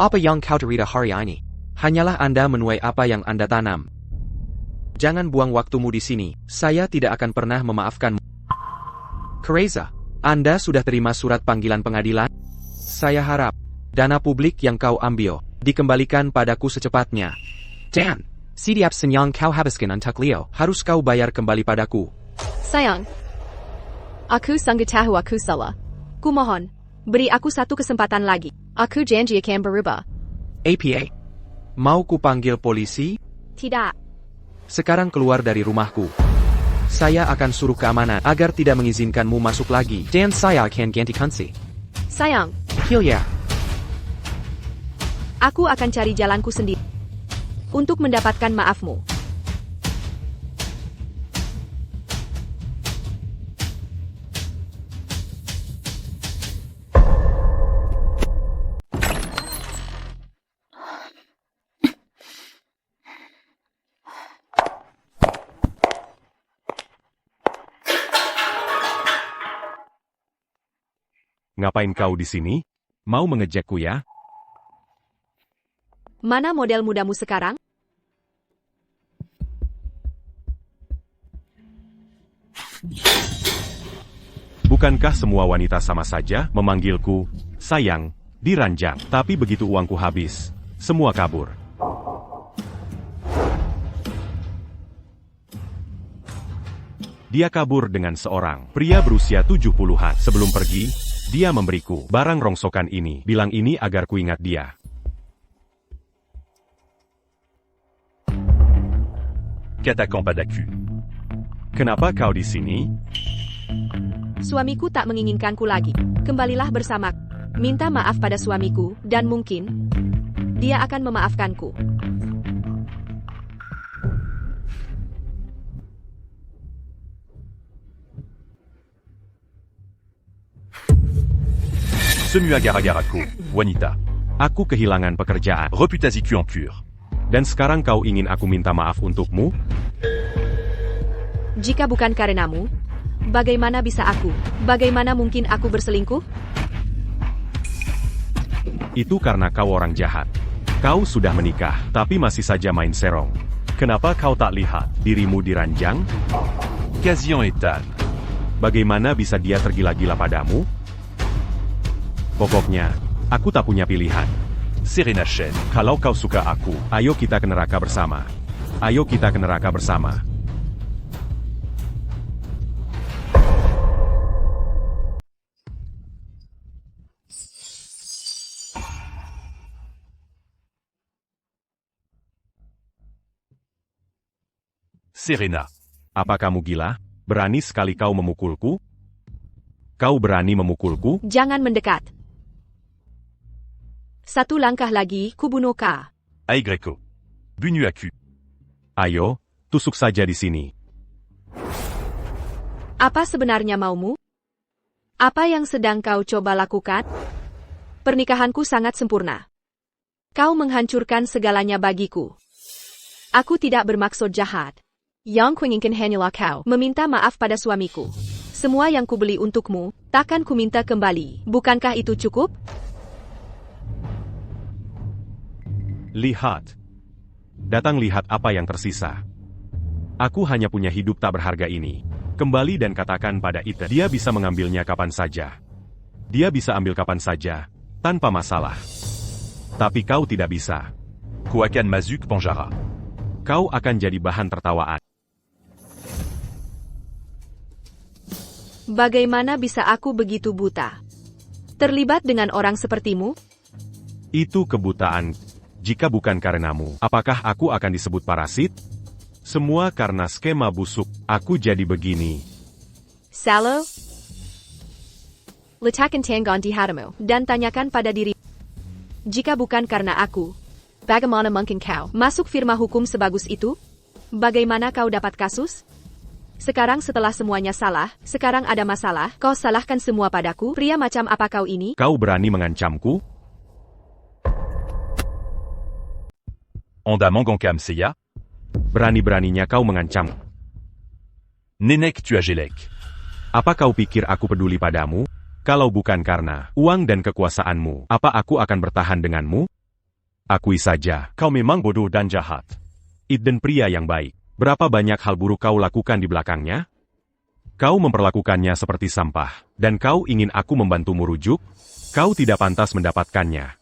Apa yang kau derita hari ini? Hanyalah Anda menuai apa yang Anda tanam. Jangan buang waktumu di sini, saya tidak akan pernah memaafkanmu. Teresa, Anda sudah terima surat panggilan pengadilan? Saya harap, dana publik yang kau ambil, dikembalikan padaku secepatnya. Dan, setiap sen yang kau habiskan untuk Leo, harus kau bayar kembali padaku. Sayang, aku sanggup tahu aku salah. Kumohon, beri aku satu kesempatan lagi. Aku janji akan berubah. APA, mau ku panggil polisi? Tidak. Sekarang keluar dari rumahku. Saya akan suruh keamanan agar tidak mengizinkanmu masuk lagi. Dan saya akan ganti kunci. Sayang, Hilya, aku akan cari jalanku sendiri. Untuk mendapatkan maafmu. Ngapain kau di sini? Mau mengejekku ya? Mana model mudamu sekarang? Bukankah semua wanita sama saja memanggilku, sayang, di ranjang? Tapi begitu uangku habis, Semua kabur. Dia kabur dengan seorang pria berusia 70-an. Sebelum pergi, dia memberiku barang rongsokan ini. Bilang ini agar kuingat dia. Qu'attaquant Padaku. Kenapa kau di sini? Suamiku tak menginginkanku lagi. Kembalilah bersamaku. Minta maaf pada suamiku, dan mungkin dia akan memaafkanku. Semu agar-agaraku, wanita. Aku kehilangan pekerjaan. Reputasi-ku en pur. Dan sekarang kau ingin aku minta maaf untukmu? Jika bukan karenamu, bagaimana bisa aku? Bagaimana mungkin aku berselingkuh? Itu karena kau orang jahat. Kau sudah menikah, tapi masih saja main serong. Kenapa kau tak lihat dirimu diranjang? Quasi en état. Bagaimana bisa dia tergila-gila padamu? Pokoknya, aku tak punya pilihan. Serena Chen. Kalau kau suka aku, ayo kita ke neraka bersama. Ayo kita ke neraka bersama. Serena. Apa kamu gila? Berani sekali kau memukulku? Kau berani memukulku? Jangan mendekat. Satu langkah lagi, ku bunuh kau. Ai Greco. Bunu Aku. Ayo, tusuk saja di sini. Apa sebenarnya maumu? Apa yang sedang kau coba lakukan? Pernikahanku sangat sempurna. Kau menghancurkan segalanya bagiku. Aku tidak bermaksud jahat. Yang kuinginkan hanyalah kau meminta maaf pada suamiku. Semua yang kubeli untukmu, takkan kuminta kembali. Bukankah itu cukup? Lihat. Datang lihat apa yang tersisa. Aku hanya punya hidup tak berharga ini. Kembali dan katakan pada Ethan. Dia bisa mengambilnya kapan saja. Dia bisa ambil kapan saja, tanpa masalah. Tapi kau tidak bisa. Koakan Mazuk Panjara. Kau akan jadi bahan tertawaan. Bagaimana bisa aku begitu buta? Terlibat dengan orang sepertimu? Itu kebutaan. Jika bukan karenamu, apakah aku akan disebut parasit? Semua karena skema busuk, aku jadi begini. Salo? Letakkan tangan di hatimu, dan tanyakan pada diri. Jika bukan karena aku, bagaimana mungkin kau masuk firma hukum sebagus itu? Bagaimana kau dapat kasus? Sekarang setelah semuanya salah, sekarang ada masalah, kau salahkan semua padaku, pria macam apa kau ini? Kau berani mengancamku? Onda Mangankam Seya. Berani-beraninya kau mengancam. Nenek Tuajelek. Apa kau pikir aku peduli padamu? Kalau bukan karena uang dan kekuasaanmu, apa aku akan bertahan denganmu? Akui saja, kau memang bodoh dan jahat. Eden pria yang baik. Berapa banyak hal buruk kau lakukan di belakangnya? Kau memperlakukannya seperti sampah, dan kau ingin aku membantumu rujuk? Kau tidak pantas mendapatkannya.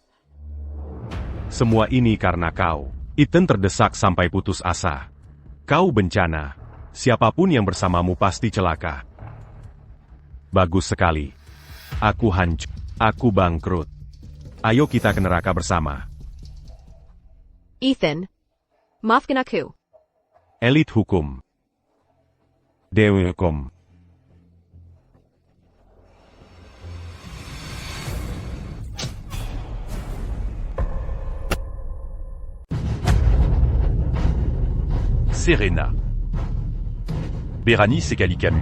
Semua ini karena kau. Ethan terdesak sampai putus asa. Kau bencana. Siapapun yang bersamamu pasti celaka. Bagus sekali. Aku hancur. Aku bangkrut. Ayo kita ke neraka bersama. Ethan, maafkan aku. Elit hukum. Dewi hukum. Serena. Berenice Kali Camus.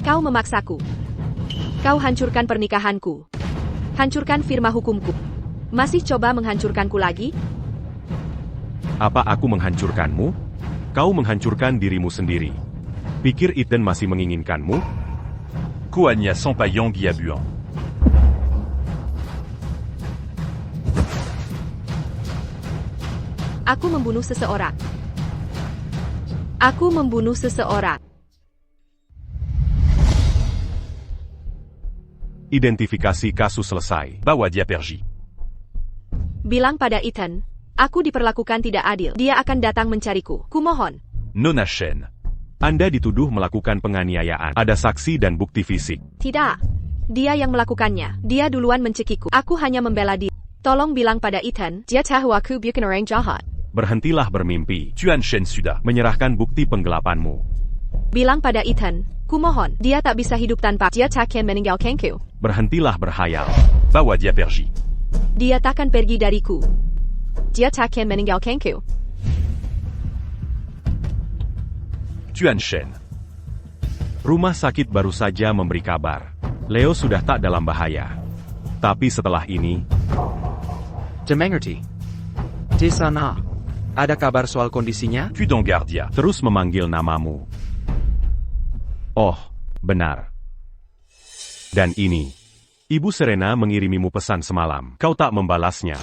Kau memaksaku. Kau hancurkan pernikahanku. Hancurkan firma hukumku. Masih coba menghancurkanku lagi? Apa aku menghancurkanmu? Kau menghancurkan dirimu sendiri. Pikir Ethan masih menginginkanmu? Koanya Sampayang Giabuan. Aku membunuh seseorang. Aku membunuh seseorang. Identifikasi kasus selesai. Bawa Diapergi. Bilang pada Ethan, aku diperlakukan tidak adil. Dia akan datang mencariku. Kumohon. Nona Shen. Anda dituduh melakukan penganiayaan. Ada saksi dan bukti fisik. Tidak. Dia yang melakukannya. Dia duluan mencekiku. Aku hanya membela dia. Tolong bilang pada Ethan, dia tahu aku bukan orang jahat. Berhentilah bermimpi. Tuan Shen sudah. Menyerahkan bukti penggelapanmu. Bilang pada Ethan, kumohon. Dia tak bisa hidup tanpa. Dia takkan meninggalkanku. Berhentilah berhayal. Bawa dia pergi. Dia takkan pergi dariku. Dia takkan meninggalkanku. Tuan Shen. Rumah sakit baru saja memberi kabar. Leo sudah tak dalam bahaya. Tapi setelah ini, Dimengerti. Di sana. Ada kabar soal kondisinya? Cudon Gardia. terus memanggil namamu. Oh, benar. Dan ini, Ibu Serena mengirimimu pesan semalam. Kau tak membalasnya.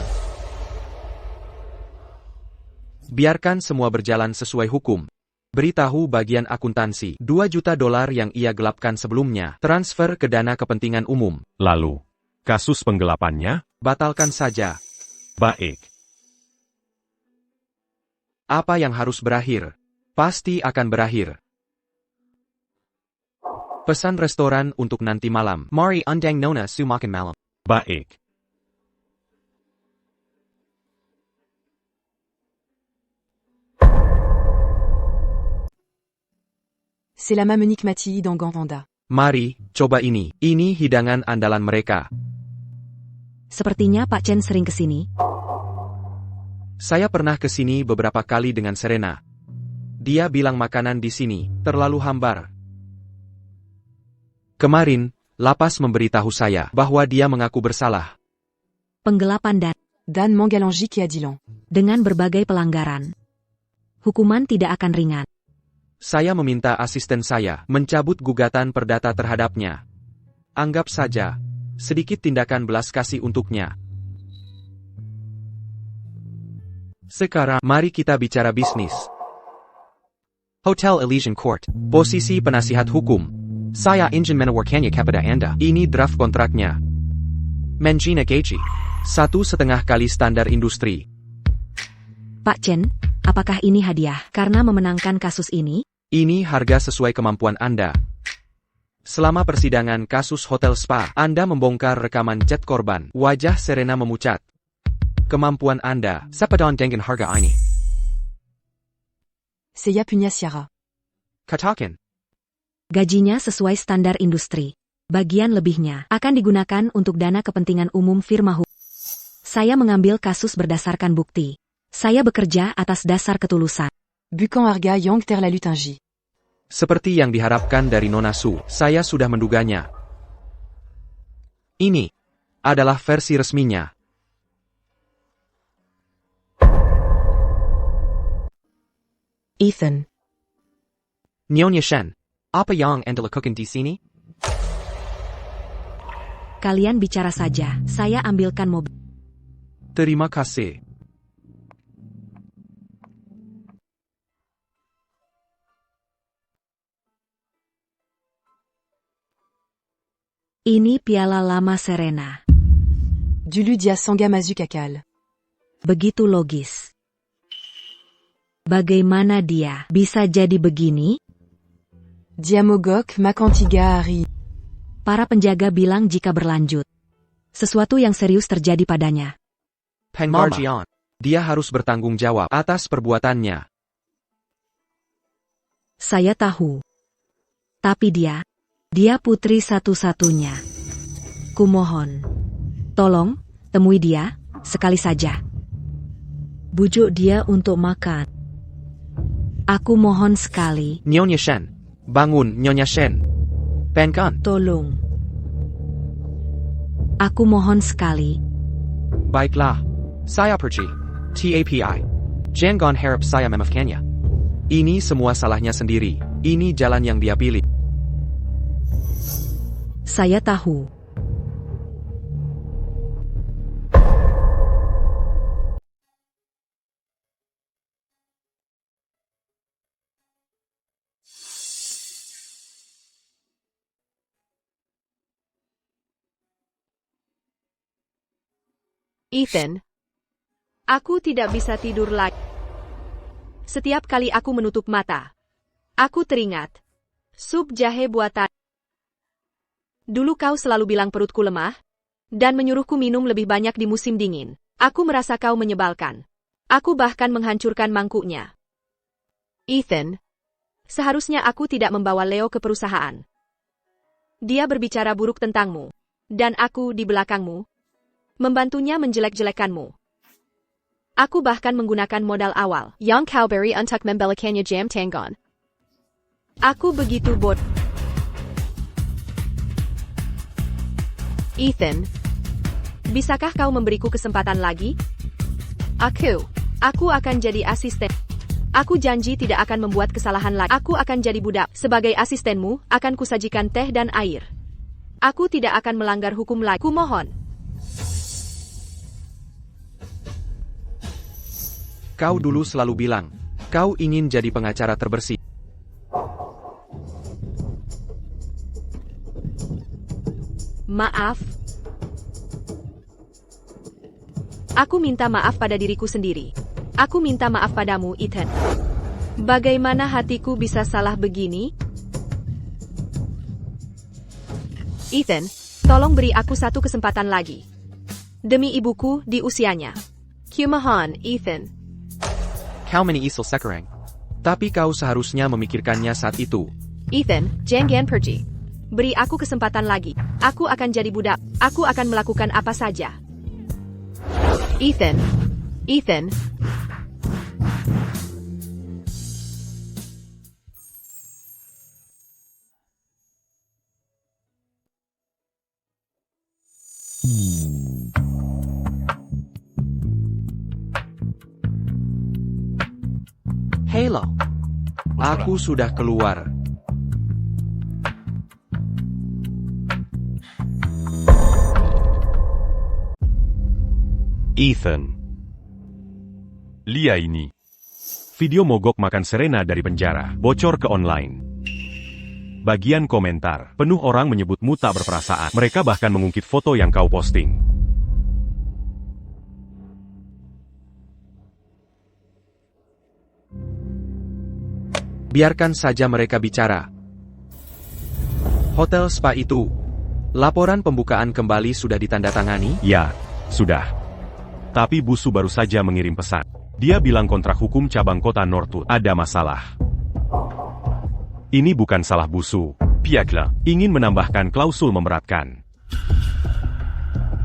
Biarkan semua berjalan sesuai hukum. Beritahu bagian akuntansi, $2 juta yang ia gelapkan sebelumnya, transfer ke dana kepentingan umum. Lalu, kasus penggelapannya? Batalkan saja. Baik. Apa yang harus berakhir? Pasti akan berakhir. Pesan restoran untuk nanti malam. Mari undang Nona Su makan malam. Baik. C'est la Mamenique Matilly dans Ganvanda. Mari, coba ini. Ini hidangan andalan mereka. Sepertinya Pak Chen sering kesini. Saya pernah ke sini beberapa kali dengan Serena. Dia bilang makanan di sini terlalu hambar. Kemarin, lapas memberitahu saya bahwa dia mengaku bersalah. Penggelapan dan Dan Mangalangique et Adilan. dengan berbagai pelanggaran. Hukuman tidak akan ringan. Saya meminta asisten saya mencabut gugatan perdata terhadapnya. Anggap saja, sedikit tindakan belas kasih untuknya. Sekarang, mari kita bicara bisnis. Hotel Elysian Court, posisi penasihat hukum. Saya ingin menawarkannya kepada Anda. Ini draft kontraknya. Menjina gaji. 1,5 kali standar industri. Pak Chen, apakah ini hadiah karena memenangkan kasus ini? Ini harga sesuai kemampuan Anda. Selama persidangan kasus Hotel Spa, Anda membongkar rekaman chat korban. Wajah Serena memucat. Kemampuan Anda, sepadan dengan harga ini. Seya Punya Siara. Katakan. Gajinya sesuai standar industri. Bagian lebihnya akan digunakan untuk dana kepentingan umum firma hukum. Saya mengambil kasus berdasarkan bukti. Saya bekerja atas dasar ketulusan. Bukan Arga Yang Ter la Lutingi. Seperti yang diharapkan dari Nona Su, saya sudah menduganya. Ini adalah versi resminya. Ethan. Nyonya Shen, apa yang Anda lakukan di sini? Kalian bicara saja, saya ambilkan mobil. Terima kasih. Ini piala lama Serena. Dulu dia Sangha Mazukakal. Begitu logis. Bagaimana dia bisa jadi begini? Diamogok Makantiga Ari. Para penjaga bilang jika berlanjut, sesuatu yang serius terjadi padanya. Pengmarjian. Dia harus bertanggung jawab atas perbuatannya. Saya tahu. Tapi dia putri satu-satunya. Kumohon. Tolong, temui dia, sekali saja. Bujuk dia untuk makan. Aku mohon sekali. Nyonya Shen, bangun Nyonya Shen. Penkan. Tolong. Aku mohon sekali. Baiklah. Saya pergi. TAPI. Jangan harap saya memaafkannya. Ini semua salahnya sendiri. Ini jalan yang dia pilih. Saya tahu. Ethan, Aku tidak bisa tidur lagi. Setiap kali aku menutup mata, aku teringat sup jahe buatan. Dulu kau selalu bilang perutku lemah, dan menyuruhku minum lebih banyak di musim dingin. Aku merasa kau menyebalkan. Aku bahkan menghancurkan mangkuknya. Ethan, seharusnya aku tidak membawa Leo ke perusahaan. Dia berbicara buruk tentangmu, dan aku di belakangmu, membantunya menjelek-jelekanmu. Aku bahkan menggunakan modal awal. Yang Cowberry untuk membelakannya jam tangan. Aku begitu bodoh. Ethan, Bisakah kau memberiku kesempatan lagi? Aku akan jadi asisten. Aku janji tidak akan membuat kesalahan lagi. Aku akan jadi budak. Sebagai asistenmu, akan kusajikan teh dan air. Aku tidak akan melanggar hukum lagi. Kumohon. Kau dulu selalu bilang, kau ingin jadi pengacara terbersih. Maaf. Aku minta maaf pada diriku sendiri. Aku minta maaf padamu, Ethan. Bagaimana hatiku bisa salah begini? Ethan, tolong beri aku satu kesempatan lagi. Demi ibuku di usianya. Kumohon, Ethan. Kau menyesal sekarang. Tapi kau seharusnya memikirkannya saat itu. Ethan, jangan pergi. Beri aku kesempatan lagi. Aku akan jadi budak. Aku akan melakukan apa saja. Ethan. Halo. Aku sudah keluar. Ethan. Lia ini. Video mogok makan Serena dari penjara, bocor ke online. Bagian komentar, penuh orang menyebutmu tak berperasaan. Mereka bahkan mengungkit foto yang kau posting. Biarkan saja mereka bicara. Hotel spa itu. Laporan pembukaan kembali sudah ditandatangani? Ya, sudah. Tapi Busu baru saja mengirim pesan. Dia bilang kontrak hukum cabang kota Northwood ada masalah. Ini bukan salah Busu. Piakla. Ingin menambahkan klausul memberatkan.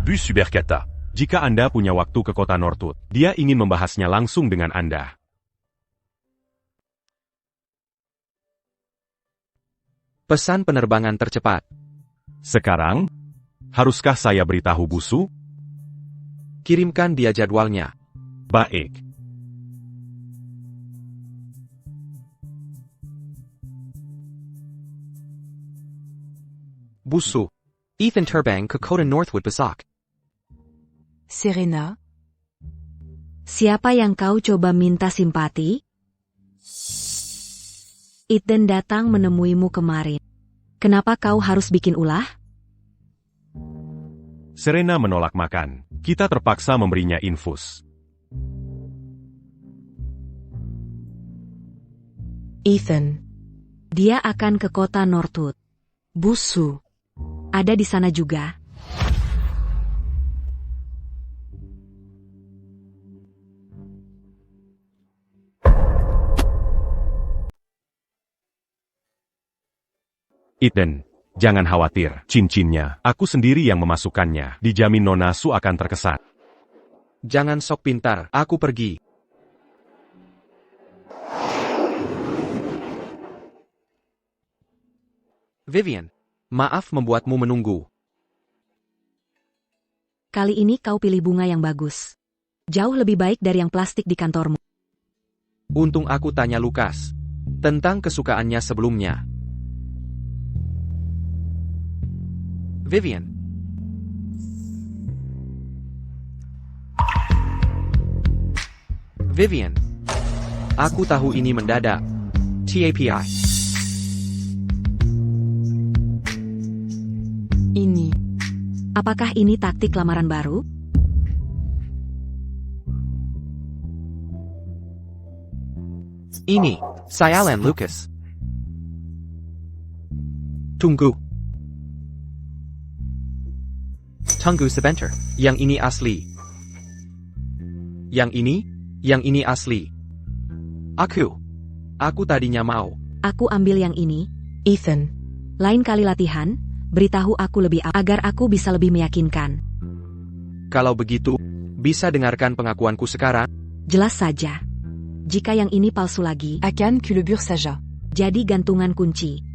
Bus Superkata. Jika Anda punya waktu ke kota Northwood, dia ingin membahasnya langsung dengan Anda. Pesan penerbangan tercepat. Sekarang, haruskah saya beritahu Busu? Kirimkan dia jadwalnya. Baik. Busu. Ethan terbang ke kota Northwood besok. Serena, Siapa yang kau coba minta simpati? Ethan datang menemuimu kemarin. Kenapa kau harus bikin ulah? Serena menolak makan. Kita terpaksa memberinya infus. Ethan, Dia akan ke kota Northwood. Busu. Ada di sana juga. Ethan, jangan khawatir. Cincinnya, aku sendiri yang memasukkannya. Dijamin Nona Su akan terkesan. Jangan sok pintar, aku pergi. Vivian, maaf membuatmu menunggu. Kali ini kau pilih bunga yang bagus. Jauh lebih baik dari yang plastik di kantormu. Untung aku tanya Lukas tentang kesukaannya sebelumnya. Vivian. Vivian. Aku tahu ini mendadak. TAPI. Apakah ini taktik lamaran baru? Ini, saya Alan Lucas. Tunggu. Tunggu sebentar. Yang ini asli. Yang ini asli. Aku tadinya mau. Aku ambil yang ini. Ethan. Lain kali latihan, beritahu aku lebih agar aku bisa lebih meyakinkan. Kalau begitu, bisa dengarkan pengakuanku sekarang? Jelas saja. Jika yang ini palsu lagi, Akan Culebur Saja. jadi gantungan kunci.